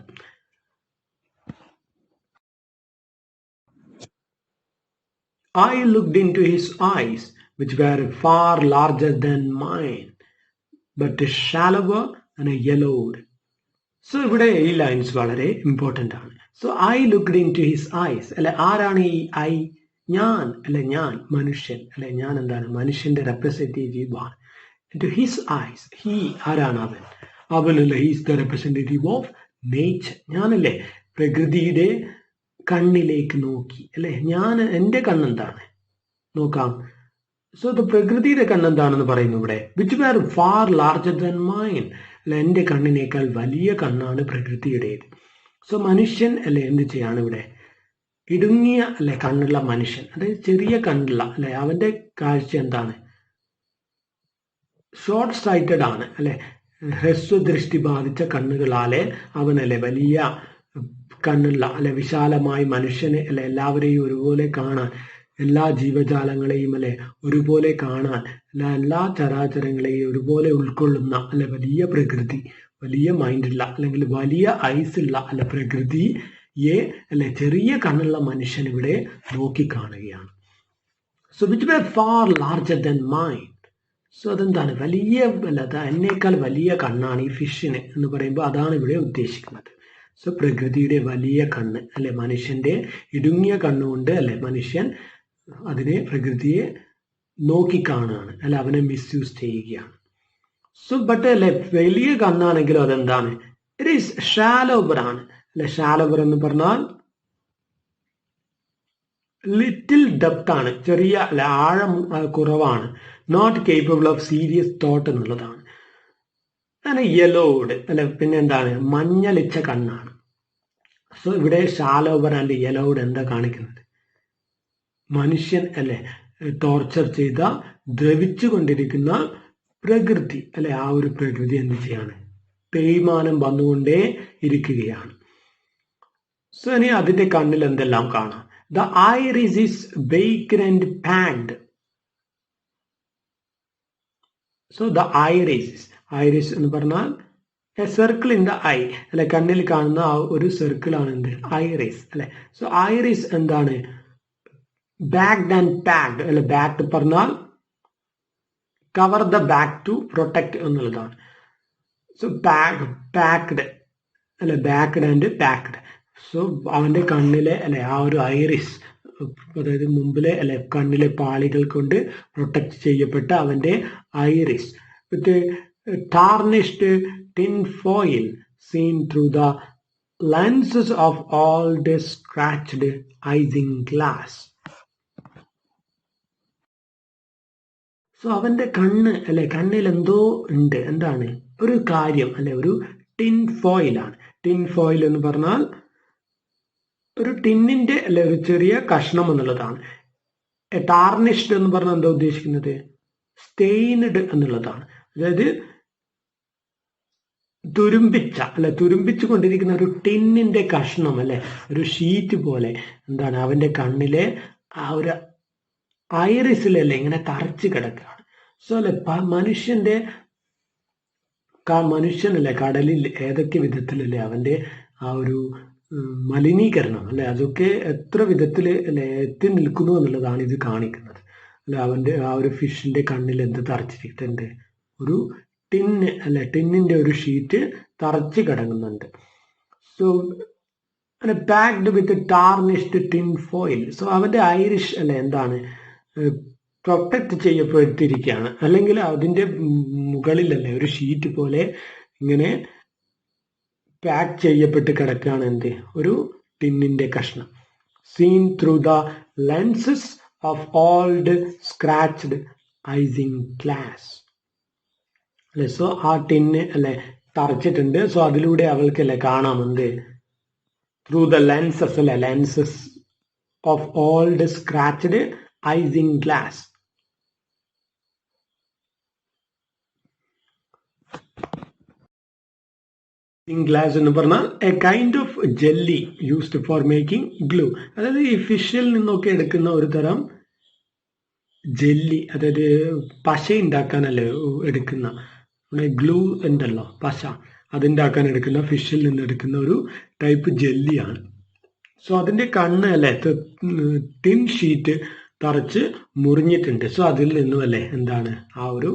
I looked into his eyes, which were far larger than mine, but shallower and yellowed. So ഇവിടെ ഈ ലൈൻസ് വളരെ ഇമ്പോർട്ടൻ്റ് ആണ്. So I looked into his eyes അല്ലെ, ആരാണ് ഈ ഐ, ഞാൻ അല്ലെ, ഞാൻ മനുഷ്യൻ അല്ലെ, ഞാൻ എന്താണ് മനുഷ്യന്റെ റെപ്രസെന്റേറ്റീവ് ആണ്. ടു ഹിസ് ഐസ്, ഹി ആരാണ്, അവനല്ലേ, he's the representative of nature. ഞാനല്ലേ പ്രകൃതിയുടെ കണ്ണിലേക്ക് നോക്കി അല്ലെ, ഞാൻ എൻ്റെ കണ്ണെന്താണ് നോക്കാം. സോ ദ പ്രകൃതിയുടെ കണ്ണെന്താണെന്ന് പറയുന്നു ഇവിടെ, which were far larger than mine അല്ലെ, എൻ്റെ കണ്ണിനേക്കാൾ വലിയ കണ്ണാണ് പ്രകൃതിയുടേത്. സോ മനുഷ്യൻ അല്ലെ എന്ത് ചെയ്യാണ് ഇവിടെ, ഇടുങ്ങിയ അല്ലെ കണ്ണുള്ള മനുഷ്യൻ, അതായത് ചെറിയ കണ്ണുള്ള അല്ലെ, അവന്റെ കാഴ്ച എന്താണ്, ഷോർട്ട് സൈറ്റഡ് ആണ് അല്ലെ, ഹ്രസ്വദൃഷ്ടി ബാധിച്ച കണ്ണുകളാലെ അവനല്ലേ വലിയ കണ്ണുള്ള അല്ലെ വിശാലമായി മനുഷ്യനെ അല്ലെ എല്ലാവരെയും ഒരുപോലെ കാണാൻ, എല്ലാ ജീവജാലങ്ങളെയും അല്ലെ ഒരുപോലെ കാണാൻ, എല്ലാ ചരാചരങ്ങളെയും ഒരുപോലെ ഉൾക്കൊള്ളുന്ന അല്ലെ വലിയ പ്രകൃതി, വലിയ മൈൻഡുള്ള അല്ലെങ്കിൽ വലിയ ഐസുള്ള അല്ലെ പ്രകൃതിയെ അല്ലെ ചെറിയ കണ്ണുള്ള മനുഷ്യൻ ഇവിടെ നോക്കി കാണുകയാണ്. So which were far larger than mine. So അതെന്താണ്, വലിയ എന്നേക്കാൾ വലിയ കണ്ണാണ് ഈ ഫിഷിന് എന്ന് പറയുമ്പോൾ അതാണ് ഇവിടെ ഉദ്ദേശിക്കുന്നത്. സോ പ്രകൃതിയുടെ വലിയ കണ്ണ് അല്ലെ, മനുഷ്യന്റെ ഇടുങ്ങിയ കണ്ണുകൊണ്ട് അല്ലെ മനുഷ്യൻ അതിനെ, പ്രകൃതിയെ നോക്കിക്കാണുകയാണ് അല്ലെ, അവനെ മിസ്യൂസ് ചെയ്യുകയാണ്. സോ ബട്ട് അല്ലെ വലിയ കണ്ണാണെങ്കിലും അതെന്താണ്, ഇറ്റ് ഈസ് ഷാലോബർ ആണ് അല്ലെ. ഷാലോബർ എന്ന് പറഞ്ഞാൽ ലിറ്റിൽ ഡെപ്ത് ആണ്, ചെറിയ അല്ലെ ആഴം കുറവാണ്. Not capable of serious thought എന്നുള്ളതാണ്. അങ്ങനെ യെലോഡ് അല്ലെ, പിന്നെ എന്താണ്, മഞ്ഞളിച്ച കണ്ണാണ്. സോ ഇവിടെ ഷാലോബർ ആൻഡ് യെലോഡ് എന്താ കാണിക്കുന്നത്, മനുഷ്യൻ അല്ലെ ടോർച്ചർ ചെയ്ത ദ്രവിച്ചു കൊണ്ടിരിക്കുന്ന പ്രകൃതി അല്ലെ, ആ ഒരു പ്രകൃതി എന്ത് ചെയ്യാണ്, തേയ്മാനം വന്നുകൊണ്ടേ ഇരിക്കുകയാണ്. സോ ഇനി അതിന്റെ കണ്ണിൽ എന്തെല്ലാം കാണാം. The iris is baked and panned. So the iris എന്ന് പറഞ്ഞാൽ A circle in the I അല്ലെ, കണ്ണിൽ കാണുന്ന ആ ഒരു സർക്കിൾ ആണ് എന്ത്, ഐറിസ് അല്ലെ. സോ ഐറിസ് എന്താണ്, ബാക്ക്ഡ് ആൻഡ് പാക്ഡ് അല്ലെ. ബാക്ക്ഡ് പറഞ്ഞാൽ cover the back to protect എന്നുള്ളതാണ്. സോ പാക്ഡ് അല്ലെ, ബാക്ക്ഡ് ആൻഡ് പാക്ഡ്. സോ അവന്റെ കണ്ണിലെ അല്ലെ ആ ഒരു ഐറിസ്, അതായത് മുമ്പിലെ അല്ലെ കണ്ണിലെ പാളികൾ കൊണ്ട് പ്രൊട്ടക്ട് ചെയ്യപ്പെട്ട അവന്റെ iris with tarnished tin foil seen through the lenses of old scratched isinglass. So അവന്റെ കണ്ണ് അല്ലെ, കണ്ണിൽ എന്തോ ഉണ്ട്, എന്താണ്, ഒരു കാര്യം അല്ലെ, ഒരു ടിൻ ഫോയിലാണ്. ടിൻ ഫോയിൽ എന്ന് പറഞ്ഞാൽ ഒരു ടിന്നിന്റെ അല്ലെ ഒരു ചെറിയ കഷ്ണം എന്നുള്ളതാണ്. ടാർണിഷ്ഡ് എന്ന് പറഞ്ഞാൽ എന്താ ഉദ്ദേശിക്കുന്നത്, സ്റ്റെയിൻഡ് എന്നുള്ളതാണ്. അതായത് തുരുമ്പിച്ച അല്ലെ, തുരുമ്പിച്ചു കൊണ്ടിരിക്കുന്ന ഒരു ടിന്നിന്റെ കഷ്ണം അല്ലെ, ഒരു ഷീറ്റ് പോലെ എന്താണ് അവന്റെ കണ്ണിലെ ആ ഒരു ഐറിസിലല്ലേ ഇങ്ങനെ തറച്ച് കിടക്കുകയാണ്. സോ അല്ലെ മനുഷ്യനല്ലേ കടലിൽ ഏതൊക്കെ വിധത്തിലല്ലേ അവന്റെ ആ ഒരു മലിനീകരണം അല്ലെ, അതൊക്കെ എത്ര വിധത്തിൽ അല്ലെ എത്തി നിൽക്കുന്നു എന്നുള്ളതാണ് ഇത് കാണിക്കുന്നത് അല്ലെ. അവന്റെ ആ ഒരു ഫിഷിന്റെ കണ്ണിൽ എന്ത് തറച്ചിട്ടുണ്ട്, ഒരു ടിന്ന് അല്ലെ, ടിന്നിന്റെ ഒരു ഷീറ്റ് തറച്ച് കിടങ്ങുന്നുണ്ട്. സോ പാക്ഡ് വിത്ത് ടാർണിഷ്ഡ് ടിൻ ഫോയിൽ. സോ അവന്റെ ഐറിഷ് അല്ലെ എന്താണ്, പ്രൊട്ടക്ട് ചെയ്യപ്പെട്ടിരിക്കുകയാണ്, അല്ലെങ്കിൽ അതിന്റെ മുകളിലല്ലേ ഒരു ഷീറ്റ് പോലെ ഇങ്ങനെ പാക്ക് ചെയ്യപ്പെട്ട് കിടക്കുകയാണ് എന്ത്, ഒരു ടിന്നിന്റെ കഷ്ണം. Seen through the lenses of old scratched isinglass അല്ലെ. സോ ആ ടിന്ന് അല്ലെ തറച്ചിട്ടുണ്ട്. സോ അതിലൂടെ അവൾക്ക് അല്ലെ കാണാം എന്ത്, ത്രൂ ദ ലെൻസസ് അല്ലെ, lenses of old scratched isinglass. Glass എന്ന് പറഞ്ഞാൽ a kind of jelly used for making glue. അതായത് ഈ ഫിഷിൽ നിന്നൊക്കെ എടുക്കുന്ന ഒരു തരം ജെല്ലി, അതായത് പശ ഉണ്ടാക്കാനല്ലേ എടുക്കുന്ന ഗ്ലൂ ഉണ്ടല്ലോ, പശ അതുണ്ടാക്കാൻ എടുക്കുന്ന ഫിഷിൽ നിന്ന് എടുക്കുന്ന ഒരു ടൈപ്പ് ജെല്ലിയാണ്. സോ അതിന്റെ കണ്ണ് അല്ലെ ടിൻ ഷീറ്റ് തറച്ച് മുറിഞ്ഞിട്ടുണ്ട്. സോ അതിൽ നിന്നും അല്ലേ എന്താണ് ആ ഒരു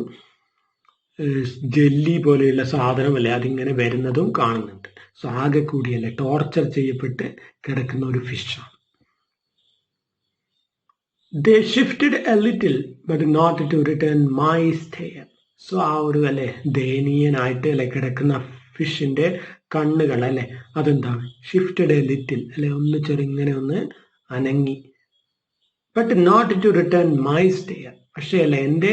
ജെല്ലി പോലെയുള്ള സാധനമല്ലേ അതിങ്ങനെ വരുന്നതും കാണുന്നുണ്ട്. സോ ആകെ കൂടിയല്ലേ ടോർച്ചർ ചെയ്യപ്പെട്ട് കിടക്കുന്ന ഒരു ഫിഷാണ്. They shifted a little but not to return my stare. So ആ ഒരു അല്ലെ ദയനീയനായിട്ട് അല്ലെ കിടക്കുന്ന ഫിഷിന്റെ കണ്ണുകൾ അല്ലെ അതെന്താണ്, ഷിഫ്റ്റഡ് എ ലിറ്റിൽ അല്ലെ, ഒന്ന് ചെറുങ്ങനെ ഒന്ന് അനങ്ങി. But not to return my stare. പക്ഷേ അല്ലെ എൻ്റെ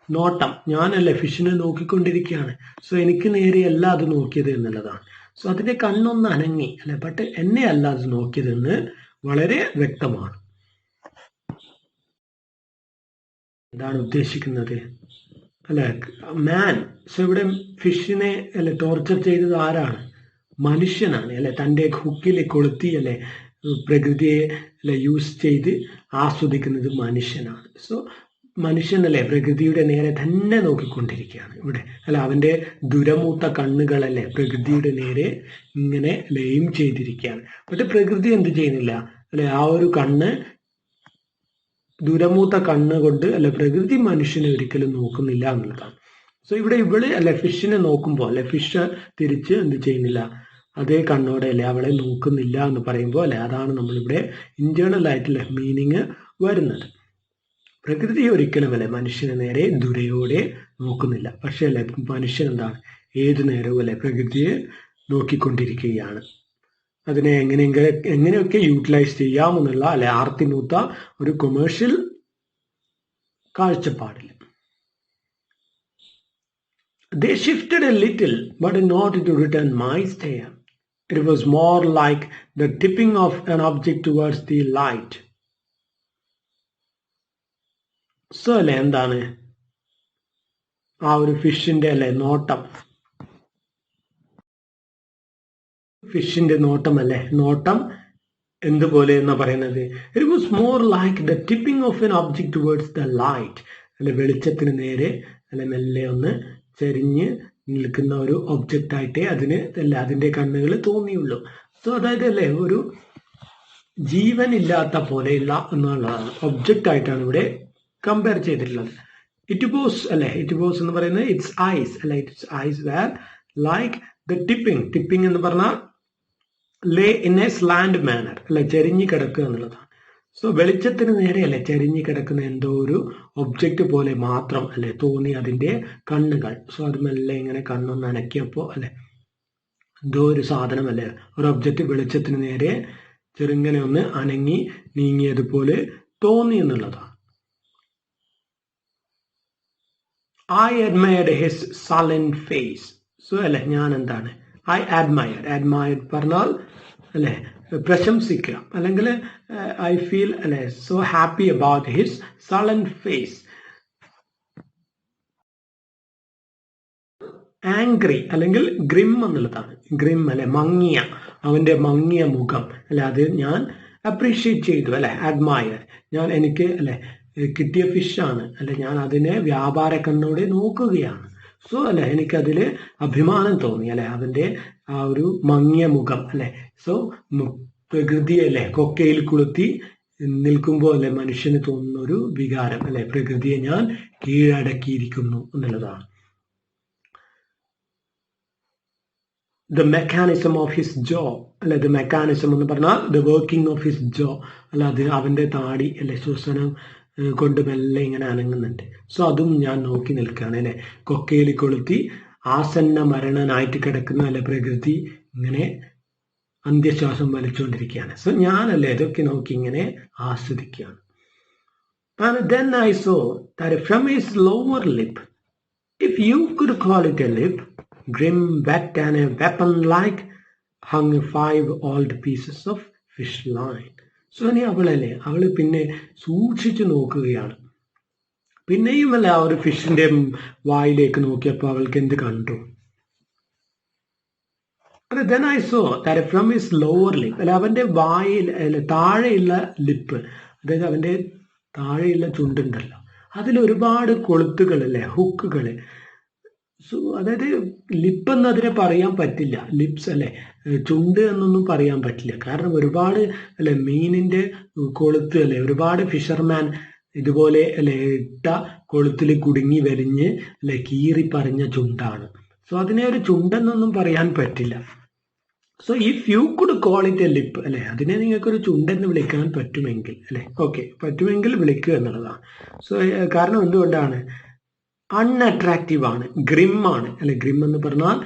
നോട്ടം, ഞാനല്ലേ ഫിഷിനെ നോക്കിക്കൊണ്ടിരിക്കുകയാണ്. സോ എനിക്ക് നേരെയല്ല അത് നോക്കിയത് എന്നുള്ളതാണ്. സോ അതിന്റെ കണ്ണൊന്ന് അനങ്ങി അല്ലെ, ബട്ട് എന്നെ അല്ല അത് നോക്കിയതെന്ന് വളരെ വ്യക്തമാണ്. എന്താണ് ഉദ്ദേശിക്കുന്നത് അല്ലെ, മാൻ. സോ ഇവിടെ ഫിഷിനെ അല്ലെ ടോർച്ചർ ചെയ്തത് ആരാണ്, മനുഷ്യനാണ് അല്ലെ. തൻ്റെ ഹുക്കിൽ കൊളുത്തി അല്ലെ പ്രകൃതിയെ അല്ലെ യൂസ് ചെയ്ത് ആസ്വദിക്കുന്നത് മനുഷ്യനാണ്. സോ മനുഷ്യനല്ലേ പ്രകൃതിയുടെ നേരെ തന്നെ നോക്കിക്കൊണ്ടിരിക്കുകയാണ് ഇവിടെ അല്ല. അവന്റെ ദുരമൂത്ത കണ്ണുകളല്ലേ പ്രകൃതിയുടെ നേരെ ഇങ്ങനെ എയിം ചെയ്തിരിക്കുകയാണ്. പക്ഷെ പ്രകൃതി എന്ത് ചെയ്യുന്നില്ല അല്ലെ, ആ ഒരു കണ്ണ് ദുരമൂത്ത കണ്ണുകൊണ്ട് അല്ലെ പ്രകൃതി മനുഷ്യനെ ഒരിക്കലും നോക്കുന്നില്ല എന്നുള്ളതാണ്. സോ ഇവിടെ ഇവള് അല്ലെ ഫിഷിനെ നോക്കുമ്പോൾ അല്ലെ ഫിഷ് തിരിച്ച് എന്ത് ചെയ്യുന്നില്ല, അതേ കണ്ണോടെ അല്ലെ അവളെ നോക്കുന്നില്ല എന്ന് പറയുമ്പോൾ അല്ലെ അതാണ് നമ്മളിവിടെ ഇന്റേണൽ ആയിട്ടുള്ള മീനിങ് വരുന്നത്. പ്രകൃതി ഒരിക്കലും അല്ലെ മനുഷ്യനെ നേരെ ദുരയോടെ നോക്കുന്നില്ല. പക്ഷെ അല്ലെ മനുഷ്യൻ എന്താണ്, ഏതു നേരവും അല്ലെ പ്രകൃതിയെ നോക്കിക്കൊണ്ടിരിക്കുകയാണ്. അതിനെ എങ്ങനെയൊക്കെ യൂട്ടിലൈസ് ചെയ്യാമെന്നുള്ള അല്ലെ ആർത്തിമൂത്ത ഒരു കൊമേഴ്ഷ്യൽ കാഴ്ചപ്പാടിൽ. They shifted a little, but not to return my stare. It was more like the tipping of an object towards the light. So അല്ലെ എന്താണ് ആ ഒരു ഫിഷിന്റെ അല്ലെ നോട്ടം, ഫിഷിന്റെ നോട്ടം അല്ലെ, നോട്ടം എന്തുപോലെ എന്നാ പറയുന്നത്, it was more like the tipping of N object towards the light. അല്ലെ വെളിച്ചത്തിന് നേരെ അല്ലെ മെല്ലെ ഒന്ന് ചെരിഞ്ഞ് നിൽക്കുന്ന ഒരു ഒബ്ജക്റ്റ് ആയിട്ടേ അതിന് അല്ല അതിന്റെ കണ്ണുകൾ തോന്നിയുള്ളൂ. സോ അതായത് അല്ലെ ഒരു ജീവൻ ഇല്ലാത്ത പോലെയുള്ള എന്നുള്ളതാണ്, ഒബ്ജക്റ്റ് ആയിട്ടാണ് ഇവിടെ കമ്പയർ ചെയ്തിട്ടുള്ളത്. ഇറ്റ് വാസ് അല്ലെ, ഇറ്റ് വാസ് എന്ന് പറയുന്നത് ഇറ്റ്സ് ഐസ് അല്ലെ, its eyes were like the tipping. Tipping എന്ന് പറഞ്ഞാൽ lay in a slant manner അല്ലെ, ചെരിഞ്ഞ് കിടക്കുക എന്നുള്ളതാണ്. സോ വെളിച്ചത്തിന് നേരെ അല്ലെ ചെരിഞ്ഞ് കിടക്കുന്ന എന്തോ ഒരു ഒബ്ജക്റ്റ് പോലെ മാത്രം അല്ലെ തോന്നി അതിന്റെ കണ്ണുകൾ. സോ അത് മെല്ലെ ഇങ്ങനെ കണ്ണൊന്ന് അനക്കിയപ്പോ അല്ലെ എന്തോ ഒരു സാധനം അല്ലെ, ഒരു ഒബ്ജക്റ്റ് വെളിച്ചത്തിന് നേരെ ചെറുങ്ങനെ ഒന്ന് അനങ്ങി നീങ്ങിയതുപോലെ തോന്നി എന്നുള്ളതാണ്. I admired his sullen face. So അല്ലെ ഞാൻ എന്താണ്, I admired പറഞ്ഞാൽ അല്ലെ പ്രശംസിക്കുക, അല്ലെങ്കിൽ ഐ ഫീൽ അല്ലെ so happy about his sullen face. Angry അല്ലെങ്കിൽ ഗ്രിം എന്നുള്ളതാണ്. ഗ്രിം അല്ലെ മങ്ങിയ, അവന്റെ മങ്ങിയ മുഖം അല്ലെ, അത് ഞാൻ അപ്രീഷിയേറ്റ് ചെയ്തു അല്ലെ, അഡ്മയർ. ഞാൻ എനിക്ക് അല്ലെ കിട്ടിയ ഫിഷാണ് അല്ലെ, ഞാൻ അതിനെ വ്യാപാര കണ്ണോടെ നോക്കുകയാണ്. സോ അല്ലെ എനിക്കതില് അഭിമാനം തോന്നി അല്ലെ, അതിന്റെ ആ ഒരു മങ്ങിയ മുഖം അല്ലെ. സോ പ്രകൃതി അല്ലെ കൊക്കയിൽ കുളുത്തി നിൽക്കുമ്പോൾ അല്ലെ മനുഷ്യന് തോന്നുന്ന ഒരു വികാരം അല്ലെ, പ്രകൃതിയെ ഞാൻ കീഴടക്കിയിരിക്കുന്നു എന്നുള്ളതാണ്. ദ മെക്കാനിസം ഓഫ് ഹിസ് ജോ അല്ലെ, ദ മെക്കാനിസം എന്ന് പറഞ്ഞാൽ ദ വർക്കിംഗ് ഓഫ് ഹിസ് ജോ അല്ല, അത് അവന്റെ താടി അല്ലെ ശ്വസനം കൊണ്ട് മെല്ലെ ഇങ്ങനെ അനങ്ങുന്നുണ്ട്. സോ അതും ഞാൻ നോക്കി നിൽക്കുകയാണ് അല്ലെ, കൊക്കയിൽ കൊളുത്തി ആസന്ന മരണനായിട്ട് കിടക്കുന്ന അല്ലെ പ്രകൃതി ഇങ്ങനെ അന്ത്യശ്വാസം വലിച്ചുകൊണ്ടിരിക്കുകയാണ്. സോ ഞാനല്ലേ ഇതൊക്കെ നോക്കി ഇങ്ങനെ ആസ്വദിക്കുകയാണ്. And then I saw that from his lower lip, if you could call it a lip, grim, wet and a weapon-like, hung 5 old pieces of fish line. So ഇനി അവള് പിന്നെ സൂക്ഷിച്ചു നോക്കുകയാണ്. പിന്നെയും അല്ല ആ ഒരു ഫിഷിന്റെ വായിലേക്ക് നോക്കിയപ്പോൾ അവൾക്ക് എന്ത് കണ്ടു? Then I saw that from his lower lip, അല്ല അവന്റെ വായിൽ താഴെയുള്ള ലിപ്പ്, അതായത് അവന്റെ താഴെയുള്ള ചുണ്ടുണ്ടല്ലോ, അതിൽ ഒരുപാട് കൊളുത്തുകൾ അല്ലെ, ഹുക്കുകള്. സോ അതായത് ലിപ്പ് എന്ന് അതിനെ പറയാൻ പറ്റില്ല, ലിപ്സ് അല്ലെ, ചുണ്ട് എന്നൊന്നും പറയാൻ പറ്റില്ല. കാരണം ഒരുപാട് അല്ലെ മീനിന്റെ കൊളുത്ത് അല്ലെ, ഒരുപാട് ഫിഷർമാൻ ഇതുപോലെ അല്ലെ ഇട്ട കൊളുത്തിൽ കുടുങ്ങി വരിഞ്ഞ് അല്ലെ കീറി പറഞ്ഞ ചുണ്ടാണ്. സോ അതിനെ ഒരു ചുണ്ടെന്നൊന്നും പറയാൻ പറ്റില്ല. So if you could call it A lip അല്ലെ, അതിനെ നിങ്ങൾക്കൊരു ചുണ്ടെന്ന് വിളിക്കാൻ പറ്റുമെങ്കിൽ അല്ലെ, ഓക്കെ പറ്റുമെങ്കിൽ വിളിക്കുക എന്നുള്ളതാണ്. സോ കാരണം എന്തുകൊണ്ടാണ്? അൺഅട്രാക്റ്റീവ് ആണ്, ഗ്രിം ആണ് അല്ലെ. ഗ്രിം എന്ന് പറഞ്ഞാൽ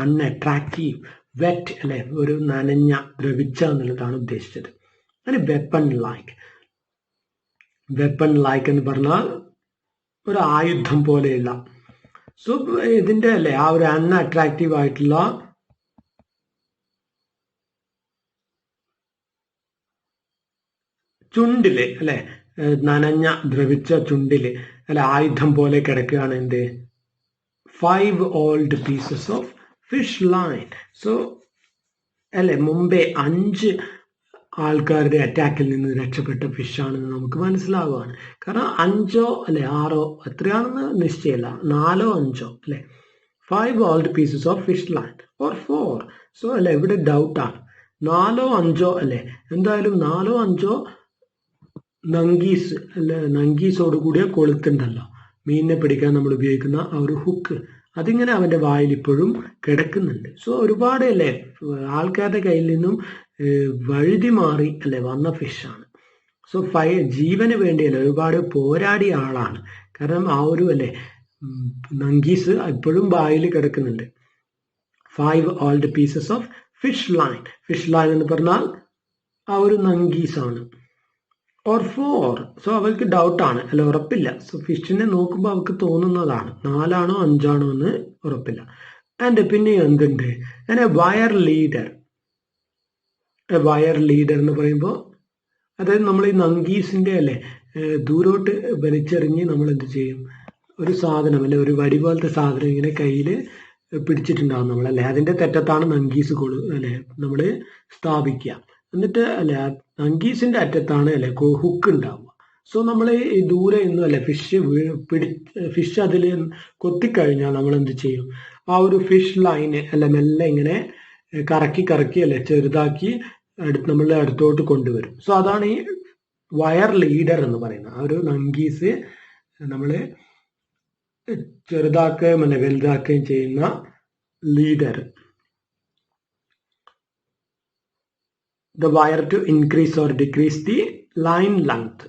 അൺഅട്രാക്റ്റീവ്, വെറ്റ് അല്ലെ, ഒരു നനഞ്ഞ ദ്രവിച്ച എന്നുള്ളതാണ് ഉദ്ദേശിച്ചത്. അങ്ങനെ വെപ്പൺ ലൈക്ക് എന്ന് പറഞ്ഞാൽ ഒരു ആയുധം പോലെയുള്ള. സോ ഇതിന്റെ അല്ലെ ആ ഒരു അൺഅട്രാക്റ്റീവ് ആയിട്ടുള്ള ചുണ്ടില് അല്ലെ, നനഞ്ഞ ദ്രവിച്ച ചുണ്ടില് അല്ലെ ആയുധം പോലെ കിടക്കുകയാണ് എന്ത്? 5 old pieces of fish line. So അല്ലെ മുമ്പേ 5 ആൾക്കാരുടെ അറ്റാക്കിൽ നിന്ന് രക്ഷപ്പെട്ട ഫിഷാണെന്ന് നമുക്ക് മനസ്സിലാവുകയാണ്. കാരണം 5 അല്ലെ 6 എത്രയാണെന്ന് നിശ്ചയമില്ല, 4 or 5 അല്ലെ. 5 old pieces of fish line or 4. So അല്ലെ ഇവിടെ ഡൗട്ടാണ്, 4 or 5 അല്ലെ, എന്തായാലും 4 or 5 നങ്കീസ് അല്ല, നങ്കീസോട് കൂടിയ കൊളുത്തുണ്ടല്ലോ, മീനിനെ പിടിക്കാൻ നമ്മൾ ഉപയോഗിക്കുന്ന ആ ഒരു ഹുക്ക്, അതിങ്ങനെ അവന്റെ വായിൽ ഇപ്പോഴും കിടക്കുന്നുണ്ട്. സോ ഒരുപാട് അല്ലേ ആൾക്കാരുടെ കയ്യിൽ നിന്നും വഴുതി മാറി അല്ലെ വന്ന ഫിഷാണ്. സോ ജീവന് വേണ്ടിയല്ല ഒരുപാട് പോരാടിയ ആളാണ്. കാരണം ആ ഒരു അല്ലെ നങ്കീസ് ഇപ്പോഴും വായിൽ കിടക്കുന്നുണ്ട്. 5 old pieces of fish line. Fish line എന്ന് പറഞ്ഞാൽ ആ ഒരു നങ്കീസാണ്. ഓർ 4. സോ അവർക്ക് ഡൗട്ടാണ്, അല്ല ഉറപ്പില്ല. സോ ഫിഷിനെ നോക്കുമ്പോൾ അവർക്ക് തോന്നുന്നതാണ് 4 ആണോ 5 ആണോ എന്ന് ഉറപ്പില്ല. ആൻഡ് പിന്നെ എന്തുണ്ട്, വയർ ലീഡർ. വയർ ലീഡർ എന്ന് പറയുമ്പോൾ അതായത് നമ്മൾ ഈ നങ്കീസിന്റെ അല്ലെ ദൂരോട്ട് വലിച്ചെറിഞ്ഞ് നമ്മൾ എന്ത് ചെയ്യും, ഒരു സാധനം അല്ലെ ഒരു വടി പോലത്തെ സാധനം ഇങ്ങനെ കയ്യിൽ പിടിച്ചിട്ടുണ്ടാവും നമ്മളല്ലേ, അതിന്റെ തെറ്റത്താണ് നങ്കീസ് അല്ലെ നമ്മൾ സ്ഥാപിക്കുക. എന്നിട്ട് അല്ലെ നങ്കീസിന്റെ അറ്റത്താണ് അല്ലെ ഹുക്ക് ഉണ്ടാവുക. സോ നമ്മൾ ഈ ദൂരെ ഒന്നും അല്ലെ ഫിഷ് അതിൽ കൊത്തിക്കഴിഞ്ഞാൽ നമ്മൾ എന്ത് ചെയ്യും, ആ ഒരു ഫിഷ് ലൈന് അല്ലെ മെല്ലെ ഇങ്ങനെ കറക്കി കറക്കി അല്ലെ ചെറുതാക്കി നമ്മളുടെ അടുത്തോട്ട് കൊണ്ടുവരും. സോ അതാണ് ഈ വയർ ലീഡർ എന്ന് പറയുന്നത്. ആ ഒരു നങ്കീസ് നമ്മൾ ചെറുതാക്കുകയും അല്ലെ വലുതാക്കുകയും ചെയ്യുന്ന leader. The wire to increase or decrease the line length.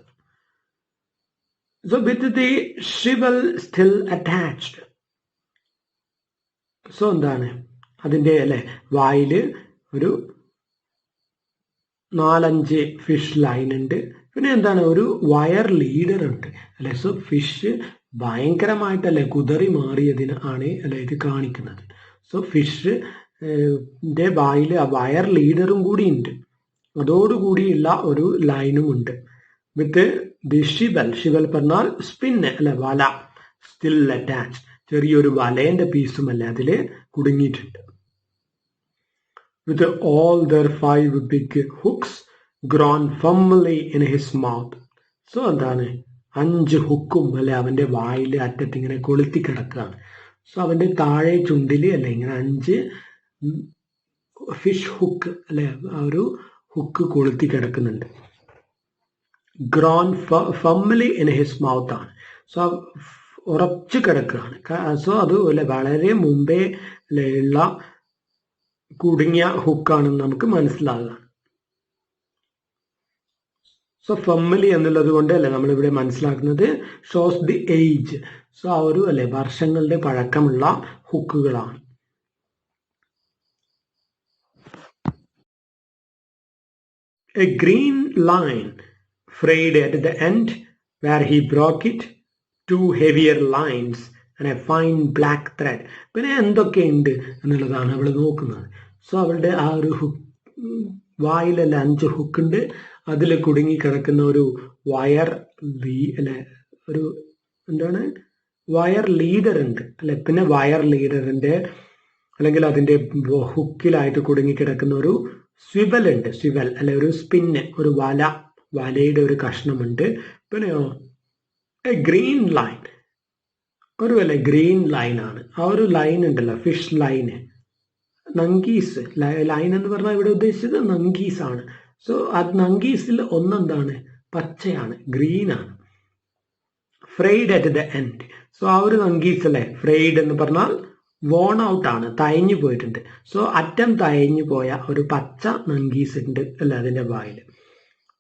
So with the shrivel still attached. So എന്താണ് അതിൻ്റെ അല്ലെ വായില് ഒരു 4-5 ഫിഷ് ലൈൻ ഉണ്ട്. പിന്നെ എന്താണ് ഒരു വയർ ലീഡർ ഉണ്ട് അല്ലെ. സോ ഫിഷ് ഭയങ്കരമായിട്ടല്ലേ കുതറി മാറിയതിന് ആണ് അല്ലെ ഇത് കാണിക്കുന്നത്. സോ ഫിഷ് വായിൽ ആ വയർ ലീഡറും കൂടി ഉണ്ട്, അതോടുകൂടിയുള്ള ഒരു ലൈനും ഉണ്ട്. വിത്ത് ദി ഷിവൽ പറഞ്ഞാൽ സ്പിന്ന് അല്ലെ വല, സ്റ്റിൽ അറ്റാച്ച് ചെറിയൊരു വലേന്റെ പീസും അല്ലെ അതില് കുടുങ്ങിയിട്ടുണ്ട്. With all their 5 big hooks grown firmly in his mouth. So എന്താണ് 5 ഹുക്കും അല്ലെ അവന്റെ വായിൽ അറ്റത്ത് ഇങ്ങനെ കൊളുത്തി കിടക്കുകയാണ്. സോ അവന്റെ താഴെ ചുണ്ടില് അല്ലെ ഇങ്ങനെ 5 ഫിഷ് ഹുക്ക് അല്ലെ ആ ഒരു ഹുക്ക് കൊളുത്തി കിടക്കുന്നുണ്ട്. ഗ്രോൺ ഫർമലി ഇൻ ഹിസ് മൗത്ത് ആണ്. സോ ഉറച്ചു കിടക്കുകയാണ്. സോ അത് വളരെ മുമ്പേ ഉള്ള കുടുങ്ങിയ ഹുക്കാണെന്ന് നമുക്ക് മനസ്സിലാകുക. സോ ഫർമലി എന്നുള്ളത് കൊണ്ട് അല്ലെ നമ്മളിവിടെ മനസ്സിലാക്കുന്നത് ഷോസ് ദി ഏജ്. സോ ആ ഒരു അല്ലെ വർഷങ്ങളുടെ പഴക്കമുള്ള ഹുക്കുകളാണ്. A green line frayed at the end where he broke it, 2 heavier lines and a fine black thread. പിന്നെ എന്തൊക്കെയുണ്ട് എന്നുള്ളതാണ് അവൾ നോക്കുന്നത്. സോ അവളുടെ ആ ഒരു വായിലല്ല 5 ഹുക്കുണ്ട്, അതിൽ കുടുങ്ങി കിടക്കുന്ന ഒരു വയർ അല്ലെ ഒരു എന്താണ് വയർ ലീഡർ ഉണ്ട് അല്ലെ. പിന്നെ വയർ ലീഡറിന്റെ അല്ലെങ്കിൽ അതിന്റെ ഹുക്കിലായിട്ട് കുടുങ്ങി കിടക്കുന്ന ഒരു സ്വിവൽ ഉണ്ട്. സ്വിവൽ അല്ലെ ഒരു സ്പിന്ന്, ഒരു വലയുടെ ഒരു കഷ്ണമുണ്ട്. പിന്നെയോ ഗ്രീൻ ലൈൻ, ഒരു അല്ലെ ഗ്രീൻ ലൈൻ ആണ്. ആ ഒരു ലൈൻ ഉണ്ടല്ലോ ഫിഷ് ലൈന്, നങ്കീസ് ലൈൻ എന്ന് പറഞ്ഞാൽ ഇവിടെ ഉദ്ദേശിച്ചത് നങ്കീസ് ആണ്. സോ അത് നങ്കീസിൽ ഒന്നെന്താണ് പച്ചയാണ്, ഗ്രീൻ ആണ്. Fried at the end. So ആ ഒരു നങ്കീസ് അല്ലെ ഫ്രെയ്ഡ് എന്ന് പറഞ്ഞാൽ വോൺ ഔട്ട് ആണ്, തയഞ്ഞു പോയിട്ടുണ്ട്. സോ അറ്റം തയഞ്ഞു പോയ ഒരു പച്ച നങ്കീസ് ഉണ്ട് അല്ലെ അതിന്റെ വായിൽ.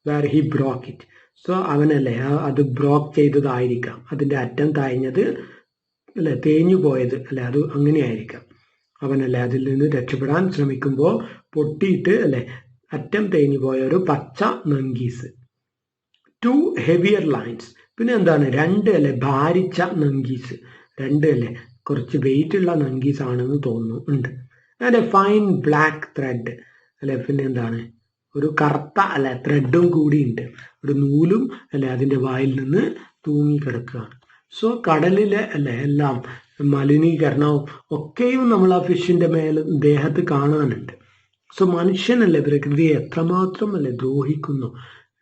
Where he broke it. So അവനല്ലേ അത് ബ്രോക്ക് ചെയ്തതായിരിക്കാം, അതിന്റെ അറ്റം തയഞ്ഞത് അല്ലെ തേഞ്ഞു പോയത് അല്ലെ, അത് അങ്ങനെയായിരിക്കാം. അവനല്ലേ അതിൽ നിന്ന് രക്ഷപ്പെടാൻ ശ്രമിക്കുമ്പോൾ പൊട്ടിയിട്ട് അല്ലെ അറ്റം തേഞ്ഞു പോയ ഒരു പച്ച നങ്കീസ്. 2 heavier lines. പിന്നെ എന്താണ് 2 അല്ലെ ഭാരിച്ച നങ്കീസ്, 2 അല്ലെ കുറച്ച് വെയിറ്റ് ഉള്ള നങ്കീസ് ആണെന്ന് തോന്നുന്നു ഉണ്ട്. And A fine black thread അല്ലെ. പിന്നെ എന്താണ് ഒരു കറുത്ത അല്ലെ ത്രെഡും കൂടി ഉണ്ട്, ഒരു നൂലും അല്ലെ അതിന്റെ വായിൽ നിന്ന് തൂങ്ങിക്കിടക്കുകയാണ്. സോ കടലിലെ അല്ലെ എല്ലാം മലിനീകരണവും ഒക്കെയും നമ്മൾ ആ ഫിഷിന്റെ ദേഹത്ത് കാണാനുണ്ട്. സോ മനുഷ്യനല്ലേ പ്രകൃതിയെ എത്രമാത്രം അല്ലെ ദ്രോഹിക്കുന്നു,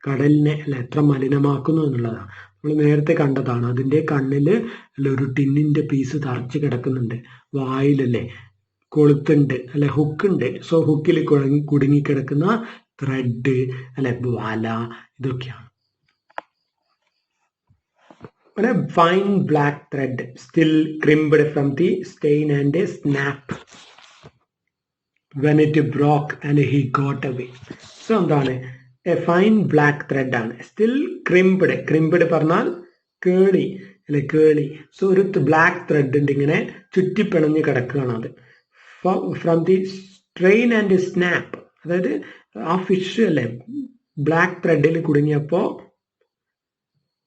കടലിനെ അല്ലെ എത്ര മലിനമാക്കുന്നു എന്നുള്ളതാണ്. നമ്മൾ നേരത്തെ കണ്ടതാണ്. അതിന്റെ കണ്ണില് അല്ലെ ഒരു ടിന്നിന്റെ പീസ് തറച്ച് കിടക്കുന്നുണ്ട്, വായിലല്ലേ കൊളുത്തുണ്ട് അല്ലെ ഹുക്കുണ്ട്. സോ ഹുക്കിൽ കുടുങ്ങിക്കിടക്കുന്ന ത്രെഡ് അല്ലെ വല ഇതൊക്കെയാണ്. a fine black thread still crimped from the stain and a snap when it broke and he got away. So എന്താണ് എ ഫൈൻ ബ്ലാക്ക് ത്രെഡ് ആണ്. സ്റ്റിൽ ക്രിംപ്ഡ് പറഞ്ഞാൽ കേളി അല്ലെ കേളി. സോ ഒരു ബ്ലാക്ക് ത്രെഡ് ഉണ്ട് ഇങ്ങനെ ചുറ്റിപ്പിണഞ്ഞ് കിടക്കുകയാണ് അത്. From the strain and snap, അതായത് ആ ഫിഷ് അല്ലെ ബ്ലാക്ക് ത്രെഡിൽ കുടുങ്ങിയപ്പോ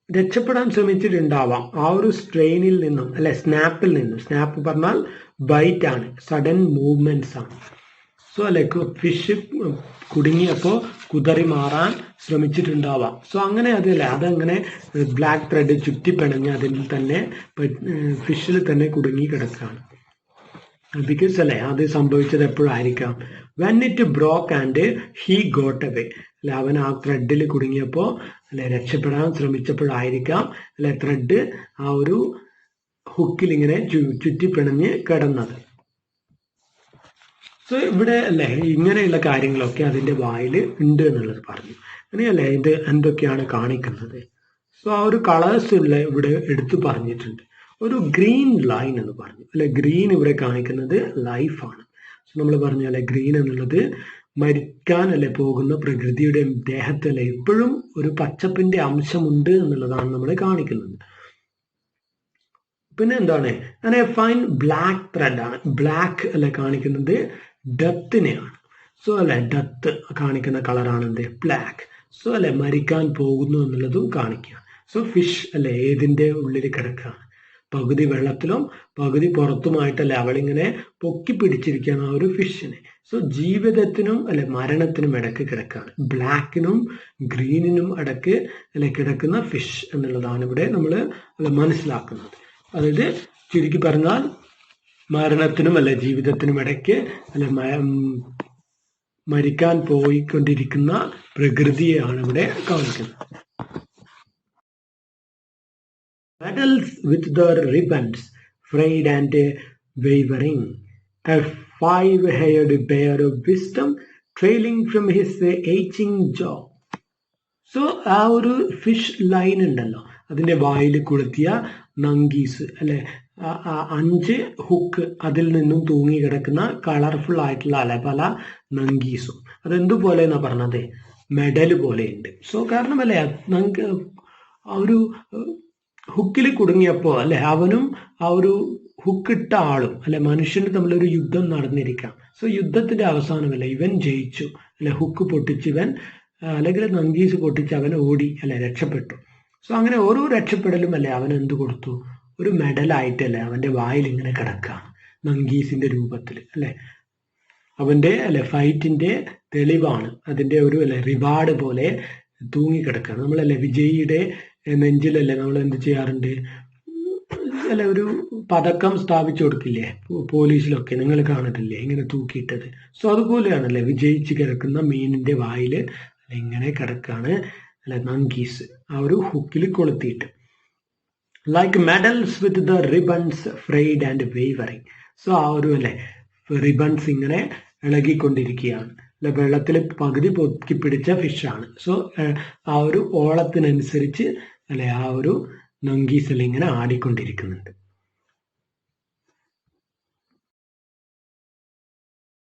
രക്ഷപ്പെടാൻ ശ്രമിച്ചിട്ടുണ്ടാവാം ആ ഒരു സ്ട്രെയിനിൽ നിന്നും അല്ലെ സ്നാപ്പിൽ നിന്നും. സ്നാപ്പ് പറഞ്ഞാൽ ബൈറ്റ് ആണ്, സഡൻ മൂവ്മെന്റ്സ് ആണ്. സോ അല്ലെ ഫിഷ് കുടുങ്ങിയപ്പോൾ കുതറി മാറാൻ ശ്രമിച്ചിട്ടുണ്ടാവാം. സോ അങ്ങനെ അതല്ലേ അതങ്ങനെ ബ്ലാക്ക് ത്രെഡ് ചുറ്റിപ്പിണഞ്ഞ് അതിൽ തന്നെ ഫിഷിൽ തന്നെ കുടുങ്ങി കിടക്കുകയാണ്. ബിക്കോസ് അല്ലെ അത് സംഭവിച്ചത് എപ്പോഴായിരിക്കാം? When it broke and he got away, അല്ലെ അവൻ ആ ത്രെഡിൽ കുടുങ്ങിയപ്പോൾ അല്ലെ രക്ഷപ്പെടാൻ ശ്രമിച്ചപ്പോഴായിരിക്കാം അല്ലെ ത്രെഡ് ആ ഒരു ഹുക്കിൽ ഇങ്ങനെ ചുറ്റിപ്പിണഞ്ഞ് കിടന്നത്. സോ ഇവിടെ അല്ലെ ഇങ്ങനെയുള്ള കാര്യങ്ങളൊക്കെ അതിന്റെ വായിൽ ഉണ്ട് എന്നുള്ളത് പറഞ്ഞു. അങ്ങനെയല്ലേ ഇത് എന്തൊക്കെയാണ് കാണിക്കുന്നത്? സോ ആ ഒരു കളേഴ്സ് ഉള്ള ഇവിടെ എടുത്തു പറഞ്ഞിട്ടുണ്ട്. ഒരു ഗ്രീൻ ലൈൻ എന്ന് പറഞ്ഞു അല്ലെ. ഗ്രീൻ ഇവിടെ കാണിക്കുന്നത് ലൈഫാണ്. സോ നമ്മൾ പറഞ്ഞു അല്ലെ ഗ്രീൻ എന്നുള്ളത് മരിക്കാൻ അല്ലെ പോകുന്ന പ്രകൃതിയുടെ ദേഹത്തല്ലേ എപ്പോഴും ഒരു പച്ചപ്പിന്റെ അംശമുണ്ട് എന്നുള്ളതാണ് നമ്മൾ കാണിക്കുന്നത്. പിന്നെ എന്താണ് അങ്ങനെ ഫൈൻ ബ്ലാക്ക് ത്രെഡ് ആണ്. ബ്ലാക്ക് അല്ലെ കാണിക്കുന്നത് ഡെത്തിനെയാണ്. സോ അല്ലെ ഡെത്ത് കാണിക്കുന്ന കളറാണ് എന്ത് ബ്ലാക്ക്. സോ അല്ലെ മരിക്കാൻ പോകുന്നു എന്നുള്ളതും കാണിക്കുക. സോ ഫിഷ് അല്ലെ ഏതിന്റെ ഉള്ളിൽ കിടക്കുകയാണ്? പകുതി വെള്ളത്തിലും പകുതി പുറത്തുമായിട്ടല്ലേ അവളിങ്ങനെ പൊക്കി പിടിച്ചിരിക്കുകയാണ് ആ ഒരു ഫിഷിനെ. സോ ജീവിതത്തിനും അല്ലെ മരണത്തിനും ഇടയ്ക്ക് കിടക്കുകയാണ്. ബ്ലാക്കിനും ഗ്രീനിനും ഇടയ്ക്ക് അല്ലെ കിടക്കുന്ന ഫിഷ് എന്നുള്ളതാണ് ഇവിടെ നമ്മൾ മനസ്സിലാക്കുന്നത്. അതായത് ചുരുക്കി പറഞ്ഞാൽ മരണത്തിനും അല്ലെ ജീവിതത്തിനും ഇടയ്ക്ക് അല്ലെ മരിക്കാൻ പോയിക്കൊണ്ടിരിക്കുന്ന പ്രകൃതിയെയാണ് ഇവിടെ കാണിക്കുന്നത്. Metals with their ribbons frayed and wavering, a five-haired bear of wisdom trailing from his aging jaw. So ആ ഒരു ഫിഷ് ലൈൻ ഉണ്ടല്ലോ, അതിന്റെ വായിൽ കൊളുത്തിയ നങ്കീസ് അല്ലെ 5 ഹുക്ക് അതിൽ നിന്നും തൂങ്ങി കിടക്കുന്ന കളർഫുൾ ആയിട്ടുള്ള അല്ലെ പല നങ്കീസും. അതെന്തുപോലെ എന്നാ പറഞ്ഞത്? മെഡൽ പോലെയുണ്ട്. സോ കാരണം അല്ലെ ആ ഒരു ഹുക്കിൽ കുടുങ്ങിയപ്പോ അല്ലെ അവനും ആ ഒരു ഹുക്കിട്ട ആളും അല്ലെ മനുഷ്യന് തമ്മിലൊരു യുദ്ധം നടന്നിരിക്കാം. സോ യുദ്ധത്തിന്റെ അവസാനമല്ല ഇവൻ ജയിച്ചു അല്ലെ, ഹുക്ക് പൊട്ടിച്ച് ഇവൻ അല്ലെങ്കിൽ നങ്കീസ് പൊട്ടിച്ച് അവൻ ഓടി അല്ലെ രക്ഷപ്പെട്ടു. സോ അങ്ങനെ ഓരോ രക്ഷപ്പെടലും അല്ലെ അവൻ എന്ത് കൊടുത്തു? ഒരു മെഡലായിട്ടല്ലേ അവന്റെ വായിൽ ഇങ്ങനെ കിടക്കുകയാണ് നങ്കീസിന്റെ രൂപത്തിൽ അല്ലെ. അവന്റെ അല്ലെ ഫൈറ്റിന്റെ തെളിവാണ്, അതിന്റെ ഒരു അല്ലെ റിവാർഡ് പോലെ തൂങ്ങിക്കിടക്കുകയാണ്. നമ്മളല്ലേ വിജയിയുടെ നെഞ്ചിലല്ലേ നമ്മൾ എന്ത് ചെയ്യാറുണ്ട്? അല്ലെ ഒരു പതക്കം സ്ഥാപിച്ചു കൊടുക്കില്ലേ പോലീസിലൊക്കെ, നിങ്ങൾ കാണത്തില്ലേ ഇങ്ങനെ തൂക്കിയിട്ടത്? സോ അതുപോലെയാണല്ലേ വിജയിച്ച് കിടക്കുന്ന മീനിന്റെ വായിൽ ഇങ്ങനെ കിടക്കാണ് അല്ലെ നങ്കീസ് ആ ഒരു ഹുക്കിൽ കൊളുത്തിയിട്ട്. Like medals with the ribbons frayed and wavering. So ആ ഒരു അല്ലെ റിബൺസ് ഇങ്ങനെ ഇളകിക്കൊണ്ടിരിക്കുകയാണ് അല്ലെ, വെള്ളത്തിൽ പകുതി പൊക്കി പിടിച്ച ഫിഷാണ്. സോ ആ ഒരു ഓളത്തിനനുസരിച്ച് അല്ലെ ആ ഒരു നങ്കീസിൽ ഇങ്ങനെ ആടിക്കൊണ്ടിരിക്കുന്നുണ്ട്.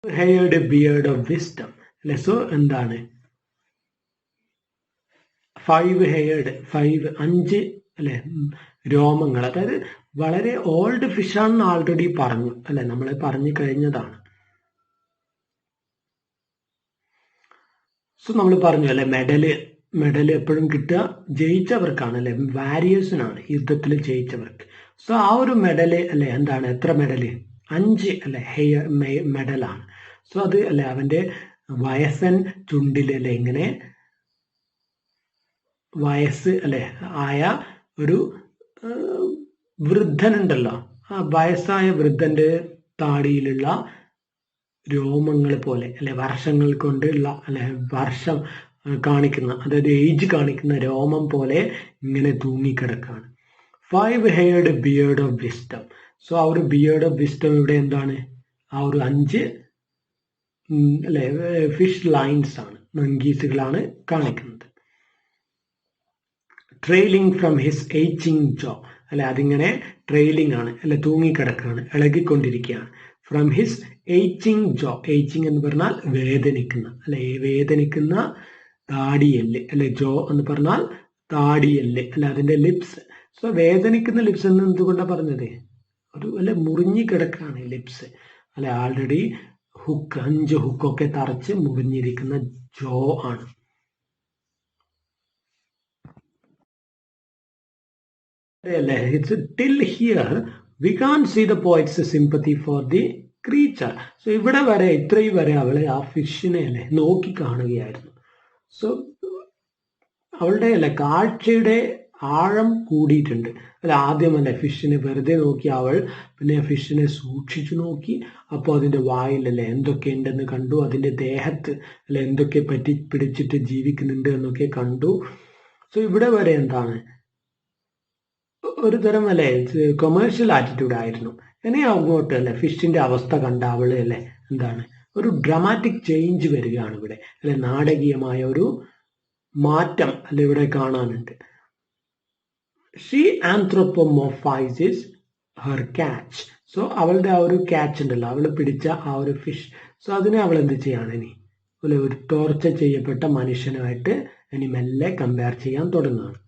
ഹെയർഡ് ബിയർഡ് ഓഫ് വിസ്ഡം അല്ലെ. സോ എന്താണ് 5 ഹെയർഡ് 5 അല്ലെ രോമങ്ങൾ, അതായത് വളരെ ഓൾഡ് ഫിഷാണെന്ന് ആൾറെഡി പറഞ്ഞു അല്ലെ, നമ്മൾ പറഞ്ഞു കഴിഞ്ഞതാണ്. സോ നമ്മൾ പറഞ്ഞു അല്ലെ മെഡൽ എപ്പോഴും കിട്ടുക ജയിച്ചവർക്കാണ് അല്ലെ, വാരിയേഴ്സിനാണ് യുദ്ധത്തിൽ ജയിച്ചവർക്ക്. സോ ആ ഒരു മെഡല് അല്ലെ എന്താണ്? എത്ര മെഡല്? 5 അല്ലെ ഹെയർ മെഡലാണ്. സോ അത് അല്ലെ അവന്റെ വയസ്സൻ ചുണ്ടിൽ അല്ലെ ഇങ്ങനെ വയസ്സ് അല്ലെ ആയ ഒരു വൃദ്ധനുണ്ടല്ലോ, ആ വയസ്സായ വൃദ്ധന്റെ താടിയിലുള്ള രോമങ്ങൾ പോലെ അല്ലെ വർഷങ്ങൾ കൊണ്ടുള്ള അല്ലെ വർഷം കാണിക്കുന്ന, അതായത് ഏജ് കാണിക്കുന്ന രോമം പോലെ ഇങ്ങനെ തൂങ്ങിക്കിടക്കാണ്. 5 haired beard of wisdom. So ആ ഒരു ബിയർഡ് ഓഫ് വിസ്ഡം ഇവിടെ എന്താണ്? ആ ഒരു 5 അല്ലെ ഫിഷ് ലൈൻസ് ആണ്, നങ്കീസുകളാണ് കാണിക്കുന്നത്. ട്രെയിലിംഗ് ഫ്രം ഹിസ് ഏച്ചിങ് ജോ, അല്ലെ അതിങ്ങനെ ട്രെയിലിംഗ് ആണ്, അല്ലെ തൂങ്ങിക്കിടക്കുകയാണ്, ഇളകിക്കൊണ്ടിരിക്കുകയാണ്. ഫ്രം ഹിസ് ഏച്ചിങ് ജോ, ഏച്ചിങ് എന്ന് പറഞ്ഞാൽ വേദനിക്കുന്ന, അല്ലെ വേദനിക്കുന്ന താടിയല്ല്, അല്ലെ ജോ എന്ന് പറഞ്ഞാൽ താടിയല്ല്, അല്ലെ അതിന്റെ ലിപ്സ്. സോ വേദനിക്കുന്ന ലിപ്സ് എന്ന് എന്തുകൊണ്ടാണ് പറഞ്ഞത്? ഒരു അല്ലെ മുറിഞ്ഞു കിടക്കാണ് ലിപ്സ്, അല്ലെ ആൾറെഡി ഹുക്ക് 5 ഹുക്കൊക്കെ തറച്ച് മുറിഞ്ഞിരിക്കുന്ന ജോ ആണ്. It's till here we can't see the poet's sympathy for the creature. So ഇവിടെ വരെ ഇത്രയും വരെ അവളെ ആ ഫിഷിനെ അല്ലെ നോക്കി കാണുകയായിരുന്നു. സോ അവളുടെ അല്ലെ കാഴ്ചയുടെ ആഴം കൂടിയിട്ടുണ്ട്. അല്ല ആദ്യം അല്ലെ ഫിഷിനെ വെറുതെ നോക്കി അവൾ, പിന്നെ ഫിഷിനെ സൂക്ഷിച്ചു നോക്കി. അപ്പോൾ അതിന്റെ വായിലല്ലേ എന്തൊക്കെ ഉണ്ടെന്ന് കണ്ടു, അതിന്റെ ദേഹത്ത് അല്ലെ എന്തൊക്കെ പറ്റി പിടിച്ചിട്ട് ജീവിക്കുന്നുണ്ട് എന്നൊക്കെ കണ്ടു. സോ ഇവിടെ വരെ എന്താണ് ഒരു തരം അല്ലെ കൊമേഴ്ഷ്യൽ ആറ്റിറ്റ്യൂഡ് ആയിരുന്നു. ഇനി അങ്ങോട്ട് അല്ലെ ഫിഷിന്റെ അവസ്ഥ കണ്ട അവള് അല്ലെ എന്താണ് ഒരു ഡ്രാമാറ്റിക് ചേഞ്ച് വരികയാണ് ഇവിടെ, അല്ലെ നാടകീയമായ ഒരു മാറ്റം അല്ലെ ഇവിടെ കാണാനുണ്ട്. She anthropomorphises her catch. So അവളുടെ ആ ഒരു ക്യാച്ച് ഉണ്ടല്ലോ, അവള് പിടിച്ച ആ ഒരു ഫിഷ്, സോ അതിനെ അവൾ എന്ത് ചെയ്യാണ് ഇനി അല്ലെ ഒരു ടോർച്ചർ ചെയ്യപ്പെട്ട മനുഷ്യനുമായിട്ട് ഇനി മെല്ലെ കമ്പയർ ചെയ്യാൻ തുടങ്ങുകയാണ്.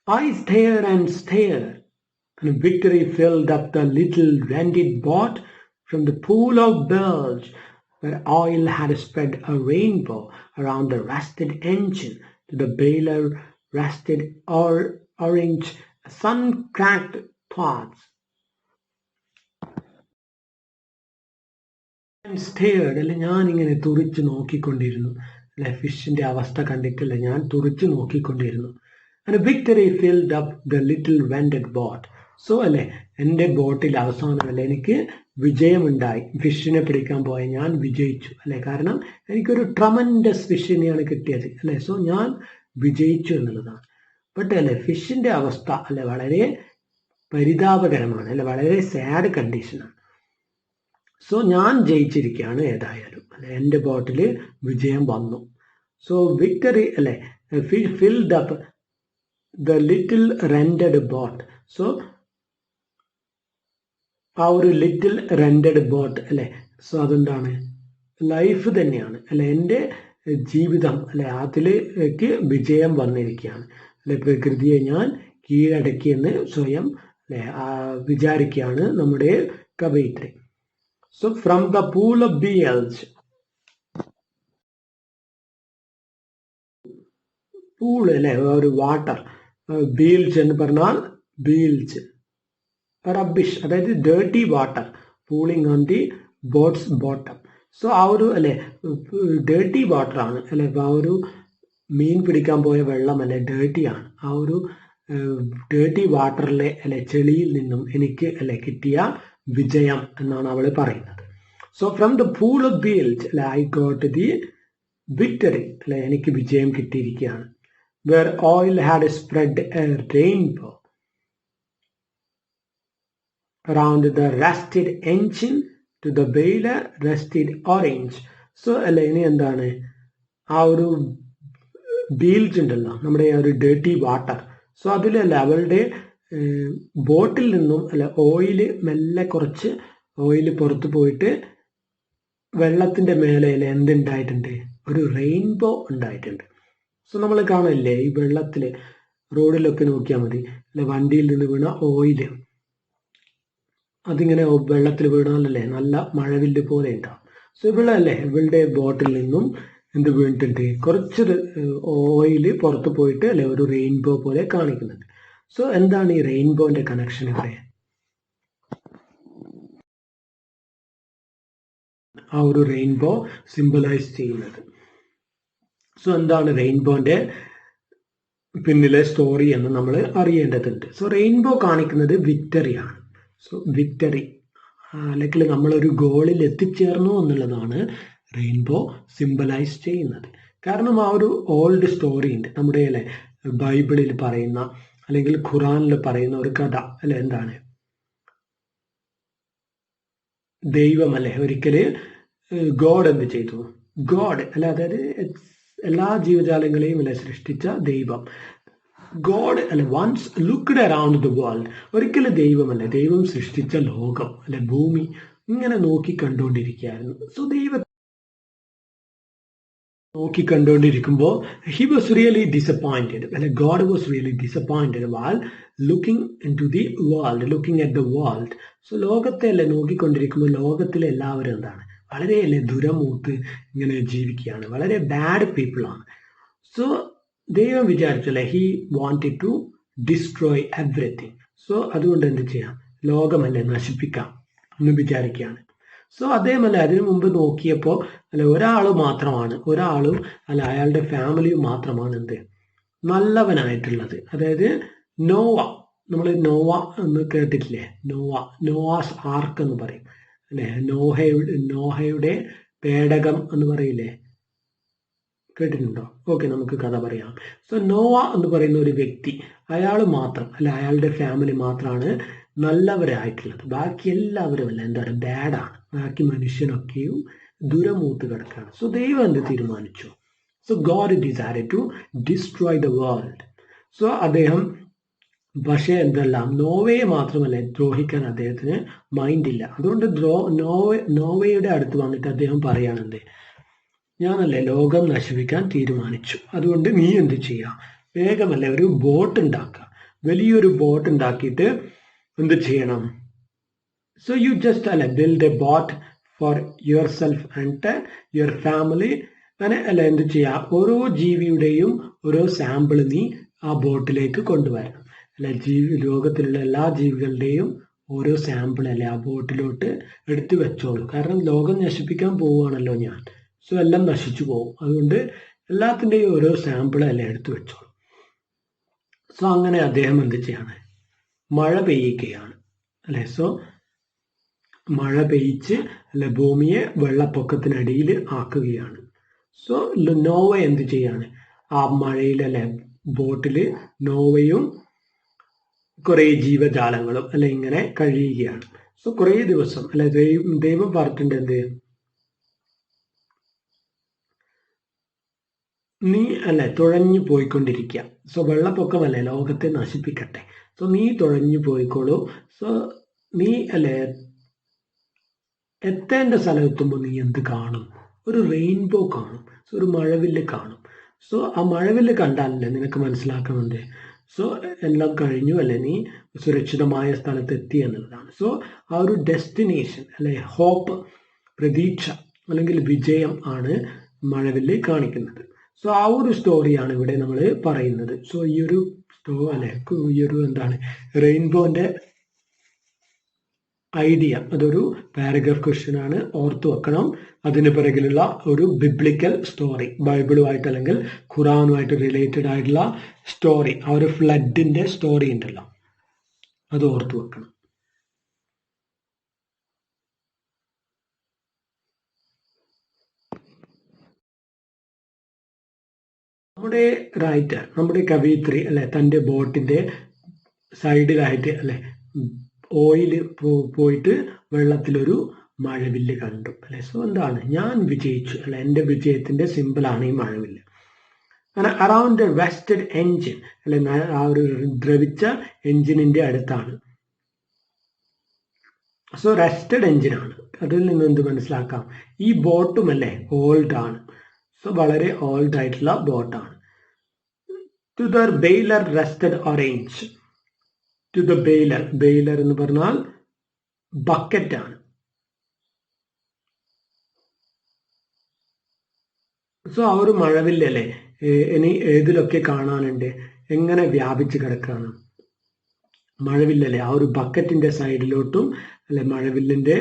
I stared and stared, and Victory filled up the little rented boat from the pool of bilge where oil had spread a rainbow around the rusted engine to the baler rusted orange sun-cracked parts. And stared, അല്ലെ ഞാൻ ഇങ്ങനെ തുറിച്ച് നോക്കിക്കൊണ്ടിരുന്നു, അല്ലെ ഫിഷിന്റെ അവസ്ഥ കണ്ടിട്ടില്ല, ഞാൻ തുറിച്ച് നോക്കിക്കൊണ്ടിരുന്നു. And Victory filled up the little rented boat. So അല്ലെ എൻ്റെ ബോട്ടിൽ അവസാനം അല്ലെ എനിക്ക് വിജയമുണ്ടായി. ഫിഷിനെ പിടിക്കാൻ പോയ ഞാൻ വിജയിച്ചു അല്ലെ, കാരണം എനിക്കൊരു ട്രമൻഡസ് ഫിഷിനെയാണ് കിട്ടിയത് അല്ലെ. സോ ഞാൻ വിജയിച്ചു എന്നുള്ളതാണ്. ബട്ട് അല്ലെ ഫിഷിന്റെ അവസ്ഥ അല്ലെ വളരെ പരിതാപകരമാണ്, അല്ലെ വളരെ സാഡ് കണ്ടീഷനാണ്. സോ ഞാൻ ജയിച്ചിരിക്കുകയാണ് ഏതായാലും അല്ലെ, എൻ്റെ ബോട്ടിൽ വിജയം വന്നു. സോ വിക്ടറി അല്ലെ filled up the little rented boat. So ആ ഒരു ലിറ്റിൽ റെന്റഡ് ബോട്ട് അല്ലെ, സോ അതെന്താണ് ലൈഫ് തന്നെയാണ് അല്ലെ, എൻ്റെ ജീവിതം അല്ലെ അതിലേക്ക് വിജയം വന്നിരിക്കുകയാണ് അല്ലെ, പ്രകൃതിയെ ഞാൻ കീഴടക്കിയെന്ന് സ്വയം അല്ലെ വിചാരിക്കുകയാണ് നമ്മുടെ കവയിത്രി. So from the pool of bilge, pool അല്ലെ ഒരു വാട്ടർ, ബീൽസ് എന്ന് പറഞ്ഞാൽ ബീൽസ് റബ്ബിഷ്, അതായത് dirty water pooling on the boat's bottom. So ആ ഒരു അല്ലെ ഡേർട്ടി വാട്ടർ ആണ് അല്ലെ, ആ ഒരു മീൻ പിടിക്കാൻ പോയ വെള്ളം അല്ലെ ഡേർട്ടി ആണ്. ആ ഒരു ഡേർട്ടി വാട്ടറിലെ അല്ലെ ചെളിയിൽ നിന്നും എനിക്ക് അല്ലെ കിട്ടിയ വിജയം എന്നാണ് അവൾ പറയുന്നത്. So from the pool of bilge അല്ലെ ഐ ഗോട്ട് ദി വിക്ടറി അല്ലെ, എനിക്ക് വിജയം കിട്ടിയിരിക്കുകയാണ്. Where oil had spread a rainbow around the rusted engine to the baler rusted orange. So അല്ലെ ഇനി എന്താണ് ആ ഒരു ബീൽസ് ഉണ്ടല്ലോ നമ്മുടെ ആ ഒരു ഡേർട്ടി വാട്ടർ, സോ അതിലല്ല അവളുടെ ബോട്ടിൽ നിന്നും അല്ലെ ഓയില് മെല്ലെ കുറച്ച് ഓയില് പുറത്തു പോയിട്ട് വെള്ളത്തിന്റെ മേലെ അല്ലെ എന്തുണ്ടായിട്ടുണ്ട്, ഒരു റെയിൻബോ ഉണ്ടായിട്ടുണ്ട്. സോ നമ്മൾ കാണില്ലേ ഈ വെള്ളത്തിൽ റോഡിലൊക്കെ നോക്കിയാൽ മതി അല്ലെ, വണ്ടിയിൽ നിന്ന് വീണ ഓയില് അതിങ്ങനെ വെള്ളത്തിൽ വീണാലല്ലേ നല്ല മഴവില്ല് പോലെ ഉണ്ടാവും. സോ ഇവിടെ അല്ലേ ഇവളുടെ ബോട്ടിൽ നിന്നും എന്ത് വീണിട്ടുണ്ട്, കുറച്ചൊരു ഓയില് പുറത്ത് പോയിട്ട് അല്ലെ ഒരു റെയിൻബോ പോലെ കാണിക്കുന്നുണ്ട്. സോ എന്താണ് ഈ റെയിൻബോന്റെ കണക്ഷൻ ഇവിടെ? ആ ഒരു റെയിൻബോ സിംബലൈസ് ചെയ്യുന്നത്. സോ എന്താണ് റെയിൻബോന്റെ പിന്നിലെ സ്റ്റോറി എന്ന് നമ്മൾ അറിയേണ്ടതുണ്ട്. സോ റെയിൻബോ കാണിക്കുന്നത് വിക്ടറിയാണ്. സോ വിക്ടറി അല്ലെങ്കിൽ നമ്മളൊരു ഗോളിൽ എത്തിച്ചേർന്നു എന്നുള്ളതാണ് റെയിൻബോ സിംബലൈസ് ചെയ്യുന്നത്. കാരണം ആ ഒരു ഓൾഡ് സ്റ്റോറി ഉണ്ട് നമ്മുടെ അല്ലെ ബൈബിളിൽ പറയുന്ന അല്ലെങ്കിൽ ഖുറാനിൽ പറയുന്ന ഒരു കഥ അല്ലെ, എന്താണ് ദൈവം അല്ലെ ഒരിക്കല് ഗോഡ് എന്ത് ചെയ്തു, ഗോഡ് അല്ലെ അതായത് എല്ലാ ജീവജാലങ്ങളെയും അല്ലെ സൃഷ്ടിച്ച ദൈവം. ഗോഡ് അല്ലെ once looked around the world. ഒരിക്കലും ദൈവമല്ല, ദൈവം സൃഷ്ടിച്ച ലോകം അല്ലെ ഭൂമി ഇങ്ങനെ നോക്കി കണ്ടുകൊണ്ടിരിക്കുകയായിരുന്നു. സോ ദൈവം നോക്കി കണ്ടുകൊണ്ടിരിക്കുമ്പോൾ ഹി വാസ് റിയലി ഡിസപ്പോയിന്റഡ് അല്ലെ God was really disappointed while looking into the world, looking at the world. So ലോകത്തെ അല്ലെ നോക്കിക്കൊണ്ടിരിക്കുമ്പോൾ ലോകത്തിലെ എല്ലാവരും എന്താണ് വളരെ അല്ലെ ദുരമൂത്ത് ഇങ്ങനെ ജീവിക്കുകയാണ്, വളരെ ബാഡ് പീപ്പിൾ ആണ്. സോ ദൈവം വിചാരിച്ചല്ലേ he wanted to destroy everything. So അതുകൊണ്ട് എന്ത് ചെയ്യാം, ലോകമല്ലേ നശിപ്പിക്കാം എന്ന് വിചാരിക്കുകയാണ്. സോ അതേമല്ല അതിനു മുമ്പ് നോക്കിയപ്പോൾ അല്ല ഒരാളും അല്ല അയാളുടെ ഫാമിലിയും മാത്രമാണ് എന്ത് നല്ലവനായിട്ടുള്ളത്. അതായത് നോവ, നമ്മൾ നോവ എന്ന് കേട്ടിട്ടില്ലേ, നോവാസ് ആർക്ക് എന്ന് പറയും അല്ലെ, നോഹയുടെ പേടകം എന്ന് പറയില്ലേ, കേട്ടിട്ടുണ്ടോ? ഓക്കെ, നമുക്ക് കഥ പറയാം. സോ നോവ എന്ന് പറയുന്ന ഒരു വ്യക്തി, അയാൾ മാത്രം അല്ല അയാളുടെ ഫാമിലി മാത്രമാണ് നല്ലവരായിട്ടുള്ളത്. ബാക്കി എല്ലാവരും അല്ല എന്താണ് ബാഡാണ്. ബാക്കി മനുഷ്യനൊക്കെയും ദുരമൂത്ത് കിടക്കുകയാണ്. സോ ദൈവം എന്ത് തീരുമാനിച്ചു? So God decided to destroy the world. So അദ്ദേഹം പക്ഷേ എന്തെല്ലാം നോവയെ മാത്രമല്ല ദ്രോഹിക്കാൻ അദ്ദേഹത്തിന് മൈൻഡില്ല. അതുകൊണ്ട് നോവയുടെ അടുത്ത് വന്നിട്ട് അദ്ദേഹം പറയാണെന്ത്, ഞാനല്ലേ ലോകം നശിപ്പിക്കാൻ തീരുമാനിച്ചു, അതുകൊണ്ട് നീ എന്ത് ചെയ്യാം, വേഗമല്ലേ ഒരു ബോട്ട് ഉണ്ടാക്കുക, വലിയൊരു ബോട്ട് ഉണ്ടാക്കിയിട്ട് എന്ത് ചെയ്യണം, സോ യു ജസ്റ്റ് അല്ലെ build A boat for your self and your family. അങ്ങനെ അല്ല എന്ത് ചെയ്യാം, ഓരോ ജീവിയുടെയും ഓരോ സാമ്പിൾ നീ ആ ബോട്ടിലേക്ക് കൊണ്ടുവരണം. അല്ലെ ലോകത്തിലുള്ള എല്ലാ ജീവികളുടെയും ഓരോ സാമ്പിൾ അല്ലെ ആ ബോട്ടിലോട്ട് എടുത്തു വെച്ചോളൂ. കാരണം ലോകം നശിപ്പിക്കാൻ പോവുകയാണല്ലോ ഞാൻ. സോ എല്ലാം നശിച്ചു പോകും, അതുകൊണ്ട് എല്ലാത്തിൻ്റെയും ഓരോ സാമ്പിൾ അല്ലെ എടുത്തു വെച്ചോളൂ. സോ അങ്ങനെ അദ്ദേഹം എന്ത് ചെയ്യാണ്, മഴ പെയ്യിക്കുകയാണ് അല്ലെ. സോ മഴ പെയ്ച്ച് അല്ലെ ഭൂമിയെ വെള്ളപ്പൊക്കത്തിനടിയിൽ ആക്കുകയാണ്. സോ നോവ എന്ത് ചെയ്യാണ്, ആ മഴയിൽ അല്ലെ ബോട്ടിൽ നോവയും കുറെ ജീവജാലങ്ങളും അല്ലെ ഇങ്ങനെ കഴിയുകയാണ്. സോ കുറെ ദിവസം അല്ലെ ദൈവം പറഞ്ഞിട്ടുണ്ട് എന്ത്, നീ അല്ലെ തുഴഞ്ഞു പോയിക്കൊണ്ടിരിക്കുക. സോ വെള്ളപ്പൊക്കമല്ലേ ലോകത്തെ നശിപ്പിക്കട്ടെ, സോ നീ തുഴഞ്ഞു പോയിക്കോളൂ. സോ നീ അല്ലെ എത്തേണ്ട സ്ഥലം എത്തുമ്പോൾ നീ എന്ത് കാണും, ഒരു റെയിൻബോ കാണും, സോ ഒരു മഴവില്ല് കാണും. സോ ആ മഴവില്ല് കണ്ടാലല്ലേ നിനക്ക് മനസ്സിലാക്കുന്നുണ്ട് സോ എല്ലാം കഴിഞ്ഞു അല്ലെ, നീ സുരക്ഷിതമായ സ്ഥലത്ത് എത്തി എന്നുള്ളതാണ്. സോ ആ ഒരു ഡെസ്റ്റിനേഷൻ അല്ലെ ഹോപ്പ്, പ്രതീക്ഷ അല്ലെങ്കിൽ വിജയം ആണ് മഴവില്ല് കാണിക്കുന്നത്. സോ ആ ഒരു സ്റ്റോറിയാണ് ഇവിടെ നമ്മൾ പറയുന്നത്. സോ ഈ ഒരു എന്താണ് റെയിൻബോന്റെ ഐഡിയ, അതൊരു പാരഗ്രാഫ് ക്വസ്റ്റ്യൻ ആണ്, ഓർത്തു വെക്കണം. അതിന് പിറകിലുള്ള ഒരു ബിബ്ലിക്കൽ സ്റ്റോറി, ബൈബിളുമായിട്ട് അല്ലെങ്കിൽ ഖുറാനുമായിട്ട് റിലേറ്റഡ് ആയിട്ടുള്ള സ്റ്റോറി, ആ ഒരു ഫ്ലഡിന്റെ സ്റ്റോറി ഉണ്ടല്ലോ, അത് ഓർത്തു വെക്കണം. നമ്മുടെ റൈറ്റർ, നമ്മുടെ കവയിത്രി അല്ലെ തൻ്റെ ബോട്ടിന്റെ സൈഡിലായിട്ട് അല്ലെ ഓയിൽ പോയിട്ട് വെള്ളത്തിലൊരു മഴവില്ല് കണ്ടു അല്ലെ. സോ എന്താണ്, ഞാൻ വിജയിച്ചു അല്ലെ, എൻ്റെ വിജയത്തിന്റെ സിമ്പിളാണ് ഈ മഴവില്ല്. അങ്ങനെ അറൗണ്ട് റെസ്റ്റഡ് എൻജിൻ അല്ലെ, ആ ഒരു ദ്രവിച്ച എൻജിനിന്റെ അടുത്താണ്. സോ റെസ്റ്റഡ് എൻജിനാണ്, അതിൽ നിന്ന് എന്ത് മനസ്സിലാക്കാം, ഈ ബോട്ടും അല്ലെ ഓൾഡ് ആണ്. സോ വളരെ ഓൾഡ് ആയിട്ടുള്ള ബോട്ടാണ്. To the bailer rusted orange. To the bailer, bailer എന്ന് പറഞ്ഞാൽ ബക്കറ്റ് ആണ്. സോ ആ ഒരു മഴവില്ലല്ലേ ഇനി ഏതിലൊക്കെ കാണാനുണ്ട്, എങ്ങനെ വ്യാപിച്ചു കിടക്കാണ് മഴവില്ലല്ലേ, ആ ഒരു ബക്കറ്റിന്റെ സൈഡിലോട്ടും അല്ലെ മഴവില്ലിന്റെ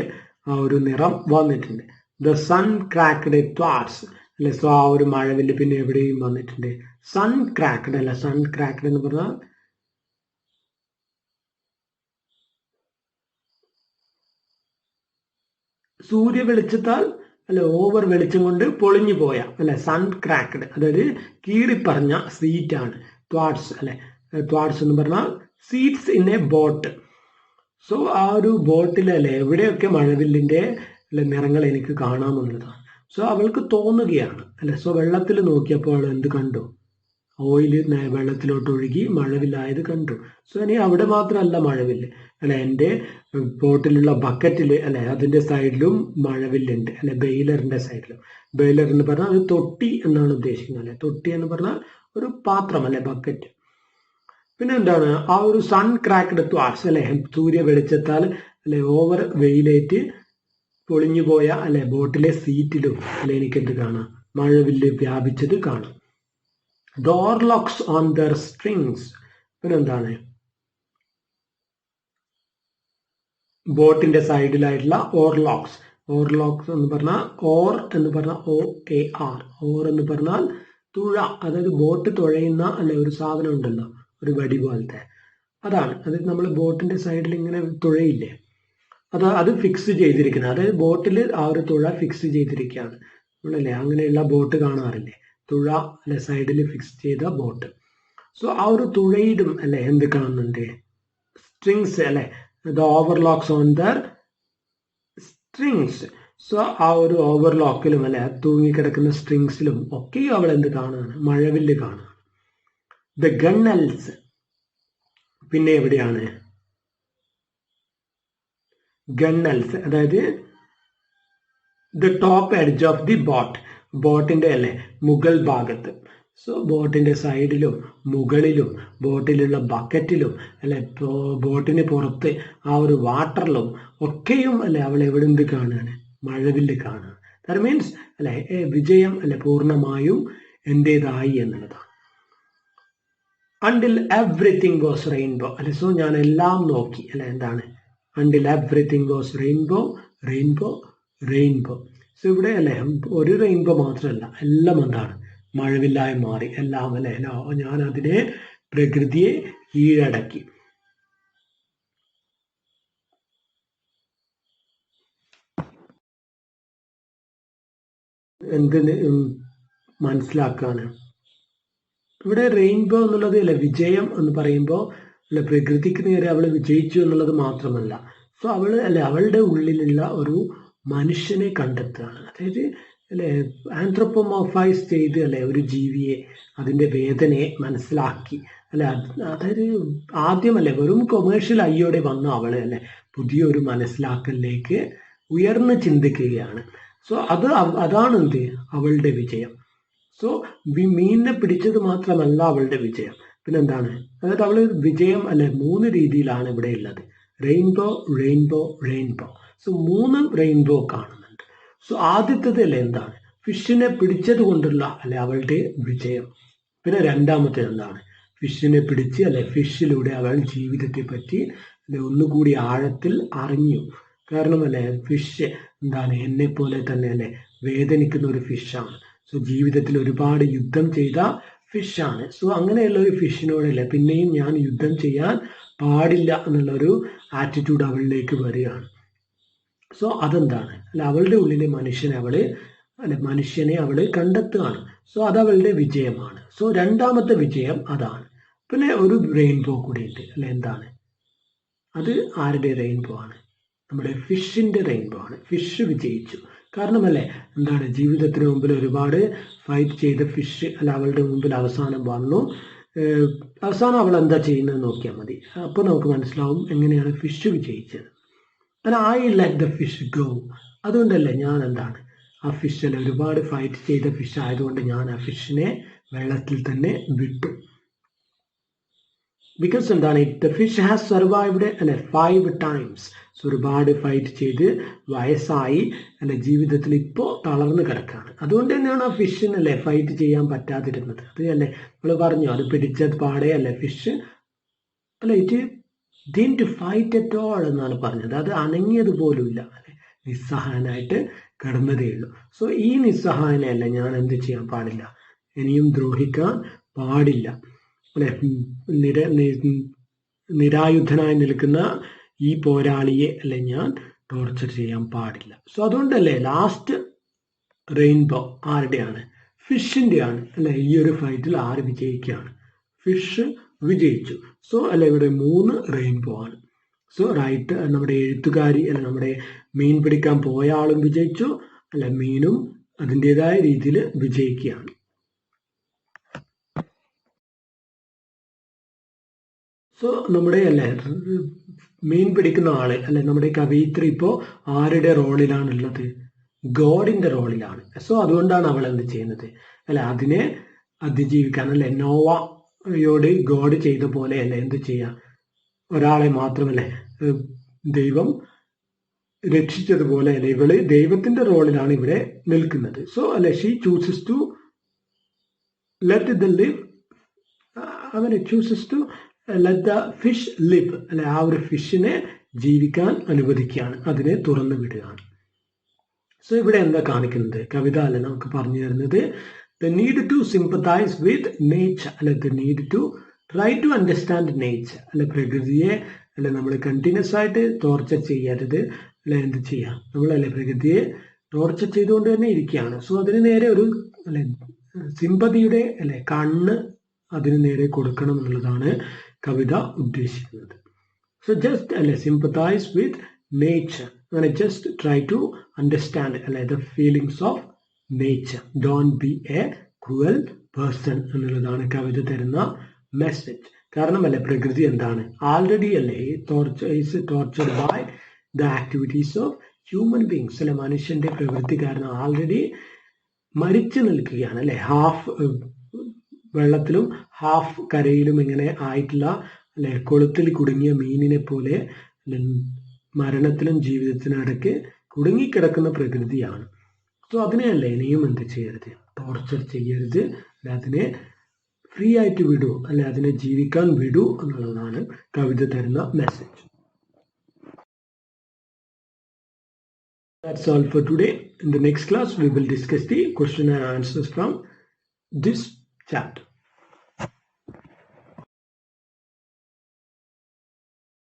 ആ ഒരു നിറം വന്നിട്ടുണ്ട്. ദ സൺ ക്രാക്ക്ഡ് ട്വാർട്സ് അല്ലെ. സോ ആ ഒരു മഴവില്ല് പിന്നെ എവിടെയും വന്നിട്ടുണ്ട്, സൺ ക്രാക്ക്ഡ് അല്ല, സൺ ക്രാക്ക്ഡ് എന്ന് പറഞ്ഞാൽ സൂര്യ വെളിച്ചത്താൽ അല്ലെ ഓവർ വെളിച്ചം കൊണ്ട് പൊളിഞ്ഞു പോയ അല്ലെ സൺ ക്രാക്ക്ഡ്, അതായത് കീറിപ്പറഞ്ഞ സീറ്റ് ആണ് ട്വാർട്സ് അല്ലെ. ട്വാർട്സ് എന്ന് പറഞ്ഞാൽ seats in A boat. So ആ ഒരു ബോട്ടിൽ അല്ലെ എവിടെയൊക്കെ മഴവില്ലിന്റെ അല്ലെ നിറങ്ങൾ എനിക്ക് കാണാമെന്നുള്ളതാണ്. സോ അവൾക്ക് തോന്നുകയാണ് അല്ലെ. സോ വെള്ളത്തിൽ നോക്കിയപ്പോൾ അവൾ എന്ത് കണ്ടു? ഓയിൽ വെള്ളത്തിലോട്ട് ഒഴുകി മഴവില്ലായത് കണ്ടു. സോ ഇനി അവിടെ മാത്രമല്ല മഴവില്ല് അല്ലെ, എൻ്റെ ബോട്ടിലുള്ള ബക്കറ്റിൽ അല്ലെ അതിൻ്റെ സൈഡിലും മഴവില്ലുണ്ട് അല്ലെ, ബെയിലറിൻ്റെ സൈഡിലും. ബെയിലർ എന്ന് പറഞ്ഞാൽ അത് തൊട്ടി എന്നാണ് ഉദ്ദേശിക്കുന്നത് അല്ലെ. തൊട്ടി എന്ന് പറഞ്ഞാൽ ഒരു പാത്രം അല്ലെ, ബക്കറ്റ്. പിന്നെ എന്താണ് ആ ഒരു സൺ ക്രാക്ക്ഡ് ത്വാർസ് അല്ലെ, സൂര്യ വെളിച്ചത്താൽ അല്ലെ ഓവർ വെയിലേറ്റ് പൊളിഞ്ഞു പോയ അല്ലെ ബോട്ടിലെ സീറ്റിലും അല്ലെ എനിക്ക് എന്ത് കാണാം? മഴവില്ല് വ്യാപിച്ചത് കാണാം. The oarlocks on their strings. പിന്നെന്താണ് ബോട്ടിന്റെ സൈഡിലായിട്ടുള്ള ഓർലോക്സ്. ഓർലോക്സ് എന്ന് പറഞ്ഞാൽ ഓർ എന്ന് പറഞ്ഞാൽ OAR. ഓർ എന്ന് പറഞ്ഞാൽ തുഴ, അതായത് ബോട്ട് തുഴയുന്ന അല്ലെ ഒരു സാധനം ഉണ്ടല്ലോ, ഒരു വടി പോലത്തെ, അതാണ്. അതായത് നമ്മൾ ബോട്ടിന്റെ സൈഡിൽ ഇങ്ങനെ തുഴയില്ലേ, അത് ഫിക്സ് ചെയ്തിരിക്കുന്നത്. അതായത് ബോട്ടിൽ ആ ഒരു തുഴ ഫിക്സ് ചെയ്തിരിക്കുകയാണ് നമ്മളല്ലേ, അങ്ങനെയുള്ള ബോട്ട് കാണാറില്ലേ, തുഴ അല്ലെ സൈഡിൽ ഫിക്സ് ചെയ്ത ബോട്ട്. സോ ആ ഒരു തുഴയിലും അല്ലെ എന്ത് കാണുന്നുണ്ട്? സ്ട്രിങ്സ് അല്ലെ, the overlocks on their strings. So ആ ഒരു ഓവർലോക്കിലും അല്ലെ തൂങ്ങിക്കിടക്കുന്ന സ്ട്രിങ്സിലും ഒക്കെയും അവൾ എന്ത് കാണുകയാണ്? മഴവില്ല് കാണുകയാണ്. ദ ഗണ്ണൽസ്. പിന്നെ എവിടെയാണ് ഗണ്ണൽസ്? അതായത് the top edge of the boat, ബോട്ടിന്റെ അല്ലെ മുകൾ ഭാഗത്ത്. സോ ബോട്ടിന്റെ സൈഡിലും മുകളിലും ബോട്ടിലുള്ള ബക്കറ്റിലും അല്ലെ ബോട്ടിന് പുറത്ത് ആ ഒരു വാട്ടറിലും ഒക്കെയും അല്ലെ അവൾ എവിടെ എന്ത് കാണുകയാണ്? മഴവില്ല് കാണുക. ദാറ്റ് മീൻസ് അല്ലെ വിജയം അല്ലെ പൂർണ്ണമായും എന്റേതായി എന്നുള്ളതാണ്. അണ്ടിൽ എവ്രിതിങ് വാസ് റെയിൻബോ അല്ലെ. സോ ഞാൻ എല്ലാം നോക്കി അല്ലെ, എന്താണ്? Until everything was rainbow, rainbow, rainbow. So ഇവിടെ അല്ലെ ഒരു റെയിൻബോ മാത്രമല്ല, എല്ലാം എന്താണ്? മഴവില്ലായി മാറി എല്ലാം അല്ലെ. ഞാൻ അതിനെ പ്രകൃതിയെ കീഴടക്കി. എന്തിന് മനസ്സിലാക്കാണ് ഇവിടെ റെയിൻബോ എന്നുള്ളത് അല്ലെ വിജയം എന്ന് പറയുമ്പോൾ അല്ലെ പ്രകൃതിക്ക് നേരെ അവൾ വിജയിച്ചു എന്നുള്ളത് മാത്രമല്ല. സോ അവൾ അല്ലെ അവളുടെ ഉള്ളിലുള്ള ഒരു മനുഷ്യനെ കണ്ടെത്തുകയാണ്. അതായത് അല്ലെ ആന്ത്രോപോമോർഫൈസ് ചെയ്ത് അല്ലെ ഒരു ജീവിയെ, അതിൻ്റെ വേദനയെ മനസ്സിലാക്കി അല്ലെ. അതായത് ആദ്യം അല്ലെ വെറും കൊമേഴ്ഷ്യൽ ഐയോടെ വന്ന അവളെ അല്ലെ പുതിയൊരു മനസ്സിലാക്കലിലേക്ക് ഉയർന്ന് ചിന്തിക്കുകയാണ്. സോ അതാണ് എന്ത് അവളുടെ വിജയം. സോ മീനിനെ പിടിച്ചത് മാത്രമല്ല അവളുടെ വിജയം, പിന്നെന്താണ്? അതായത് അവള് വിജയം അല്ലെ 3 രീതിയിലാണ് ഇവിടെ ഉള്ളത്. Rainbow, rainbow, rainbow. So 3 rainbow കാണുന്നുണ്ട്. സോ ആദ്യത്തേത് അല്ലെ എന്താണ്? ഫിഷിനെ പിടിച്ചത് കൊണ്ടുള്ള അല്ലെ അവളുടെ വിജയം. പിന്നെ രണ്ടാമത്തെ എന്താണ്? ഫിഷിനെ പിടിച്ച് അല്ലെ ഫിഷിലൂടെ അവൾ ജീവിതത്തെ പറ്റി അല്ലെ ഒന്നുകൂടി ആഴത്തിൽ അറിഞ്ഞു. കാരണം അല്ലെ ഫിഷ് എന്താണ്? എന്നെ പോലെ തന്നെ അല്ലെ വേദനിക്കുന്ന ഒരു ഫിഷാണ്. സോ ജീവിതത്തിൽ ഒരുപാട് യുദ്ധം ചെയ്ത ഫിഷാണ്. സോ അങ്ങനെയുള്ള ഒരു ഫിഷിനോടല്ലേ പിന്നെയും ഞാൻ യുദ്ധം ചെയ്യാൻ പാടില്ല എന്നുള്ളൊരു ആറ്റിറ്റ്യൂഡ് അവളിലേക്ക് വരികയാണ്. സോ അതെന്താണ്? അല്ല അവളുടെ ഉള്ളിലെ മനുഷ്യനെ അവള് കണ്ടെത്തുകയാണ്. സോ അതവളുടെ വിജയമാണ്. സോ രണ്ടാമത്തെ വിജയം അതാണ്. പിന്നെ ഒരു റെയിൻബോ കൂടി ഉണ്ട് അല്ലെ. എന്താണ് അത്? ആരുടെ റെയിൻബോ ആണ്? നമ്മുടെ ഫിഷിന്റെ റെയിൻബോ ആണ്. ഫിഷ് വിജയിച്ചു. കാരണമല്ലേ എന്താണ്? ജീവിതത്തിന് മുമ്പിൽ ഒരുപാട് ഫൈറ്റ് ചെയ്ത ഫിഷ് അല്ല അവളുടെ മുമ്പിൽ അവസാനം വന്നു. അവസാനം അവൾ എന്താ ചെയ്യുന്നത് നോക്കിയാൽ മതി, അപ്പോൾ നമുക്ക് മനസ്സിലാവും എങ്ങനെയാണ് ഫിഷ് വിജയിച്ചത്. I let the fish go. അതുകൊണ്ടല്ലേ ഞാൻ എന്താണ് ആ ഫിഷിനെ, ഒരുപാട് ഫൈറ്റ് ചെയ്ത ഫിഷ് ആയതുകൊണ്ട് ഞാൻ ആ ഫിഷിനെ വെള്ളത്തിൽ തന്നെ വിട്ടു. ബിക്കോസ് എന്താണ്? ദ ഫിഷ് ഹാസ് സർവൈവ്ഡ് അല്ലെ 5 times. ഒരുപാട് ഫൈറ്റ് ചെയ്ത് വയസ്സായി അല്ലെ ജീവിതത്തിൽ ഇപ്പോൾ തളർന്നു കിടക്കാണ്. അതുകൊണ്ട് തന്നെയാണ് ആ ഫിഷിനല്ലേ ഫൈറ്റ് ചെയ്യാൻ പറ്റാതിരുന്നത്. അത് അല്ലേ നമ്മൾ പറഞ്ഞു, അത് പിടിച്ചത് പാടെ അല്ലെ ഫിഷ് അല്ലെ it didn't fight at all എന്നാണ് പറഞ്ഞത്. അത് അനങ്ങിയത് പോലും ഇല്ല അല്ലെ, നിസ്സഹായനായിട്ട് കിടന്നതേ ഉള്ളൂ. സോ ഈ നിസ്സഹായനല്ല ഞാൻ എന്ത് ചെയ്യാൻ പാടില്ല? ഇനിയും ദ്രോഹിക്കാൻ പാടില്ല അല്ലെ. നിരായുധനായി നിൽക്കുന്ന ഈ പോരാളിയെ അല്ലെ ഞാൻ ടോർച്ചർ ചെയ്യാൻ പാടില്ല. സോ അതുകൊണ്ടല്ലേ ലാസ്റ്റ് റെയിൻബോ ആരുടെയാണ്? ഫിഷിൻ്റെയാണ് അല്ലെ. ഈ ഒരു ഫൈറ്റിൽ ആര് വിജയിക്കുകയാണ്? ഫിഷ് വിജയിച്ചു. സോ അല്ലെ ഇവിടെ 3 റെയിൻബോ ആണ്. സോ റൈറ്റ്, നമ്മുടെ എഴുത്തുകാരി അല്ലെ നമ്മുടെ മീൻ പിടിക്കാൻ പോയ ആളും വിജയിച്ചു അല്ലെ, മീനും അതിൻ്റെതായ രീതിയിൽ വിജയിക്കുകയാണ്. സോ നമ്മുടെ അല്ലെ മീൻ പിടിക്കുന്ന ആള് അല്ലെ നമ്മുടെ കവയിത്രി ഇപ്പോൾ ആരുടെ റോളിലാണുള്ളത്? ഗോഡിന്റെ റോളിലാണ്. സോ അതുകൊണ്ടാണ് അവൾ എന്ത് ചെയ്യുന്നത് അല്ലെ, അതിനെ അതിജീവിക്കാൻ അല്ലെ നോവയോട് ഗോഡ് ചെയ്ത പോലെ അല്ലെ എന്ത് ചെയ്യാം, ഒരാളെ മാത്രമല്ലേ ദൈവം രക്ഷിച്ചതുപോലെ അല്ലെ ഇവള് ദൈവത്തിന്റെ റോളിലാണ് ഇവിടെ നിൽക്കുന്നത്. സോ അല്ലെ she chooses to let the live, അവനെ chooses to let the fish live അല്ലെ, ആ ഒരു ഫിഷിനെ ജീവിക്കാൻ അനുവദിക്കുകയാണ്, അതിനെ തുറന്നു വിടുകയാണ്. സോ ഇവിടെ എന്താ കാണിക്കുന്നത് കവിത അല്ലെ നമുക്ക് പറഞ്ഞു തരുന്നത്? The need to sympathise with nature അല്ലെ, the need to try to understand nature അല്ലെ, പ്രകൃതിയെ അല്ലെ നമ്മൾ കണ്ടിന്യൂസ് ആയിട്ട് ടോർച്ചർ ചെയ്യരുത് അല്ലെ, എന്ത് ചെയ്യാം നമ്മളല്ലേ പ്രകൃതിയെ ടോർച്ചർ ചെയ്തുകൊണ്ട് തന്നെ ഇരിക്കുകയാണ്. സോ അതിന് നേരെ ഒരു അല്ലെ സിമ്പതിയുടെ അല്ലെ കണ്ണ് അതിന് നേരെ കൊടുക്കണം എന്നുള്ളതാണ് കവിത ഉദ്ദേശിക്കുന്നത്. സോ ജസ്റ്റ് അല്ലെ സിമ്പത്തൈസ് വിത്ത് നേച്ചർ, അങ്ങനെ ജസ്റ്റ് ട്രൈ ടു അണ്ടർസ്റ്റാൻഡ് അല്ലെ the feelings of nature, don't be A cruel person എന്നുള്ളതാണ് കവിത തരുന്ന മെസ്സേജ്. കാരണം അല്ലെ പ്രകൃതി എന്താണ്, ആൾറെഡി അല്ലെ is tortured by the activities of human beings അല്ലെ, മനുഷ്യന്റെ പ്രവൃത്തി കാരണം ആൾറെഡി മരിച്ചു നിൽക്കുകയാണ് അല്ലെ, ഹാഫ് വെള്ളത്തിലും ഹാഫ് കരയിലും ഇങ്ങനെ ആയിട്ടുള്ള അല്ലെ കൊളുത്തിൽ കുടുങ്ങിയ മീനിനെ പോലെ മരണത്തിലും ജീവിതത്തിനും ഇടയ്ക്ക് കുടുങ്ങിക്കിടക്കുന്ന പ്രകൃതിയാണ്. സോ അതിനെയല്ലേ ഇനിയും എന്ത് ചെയ്യരുത്, ടോർച്ചർ ചെയ്യരുത്, അതിനെ ഫ്രീ ആയിട്ട് വിടൂ അല്ലെ, അതിനെ ജീവിക്കാൻ വിടൂ എന്നുള്ളതാണ് കവിത തരുന്ന message. That's all for today. In the next class we will discuss the question and answers from this chapter.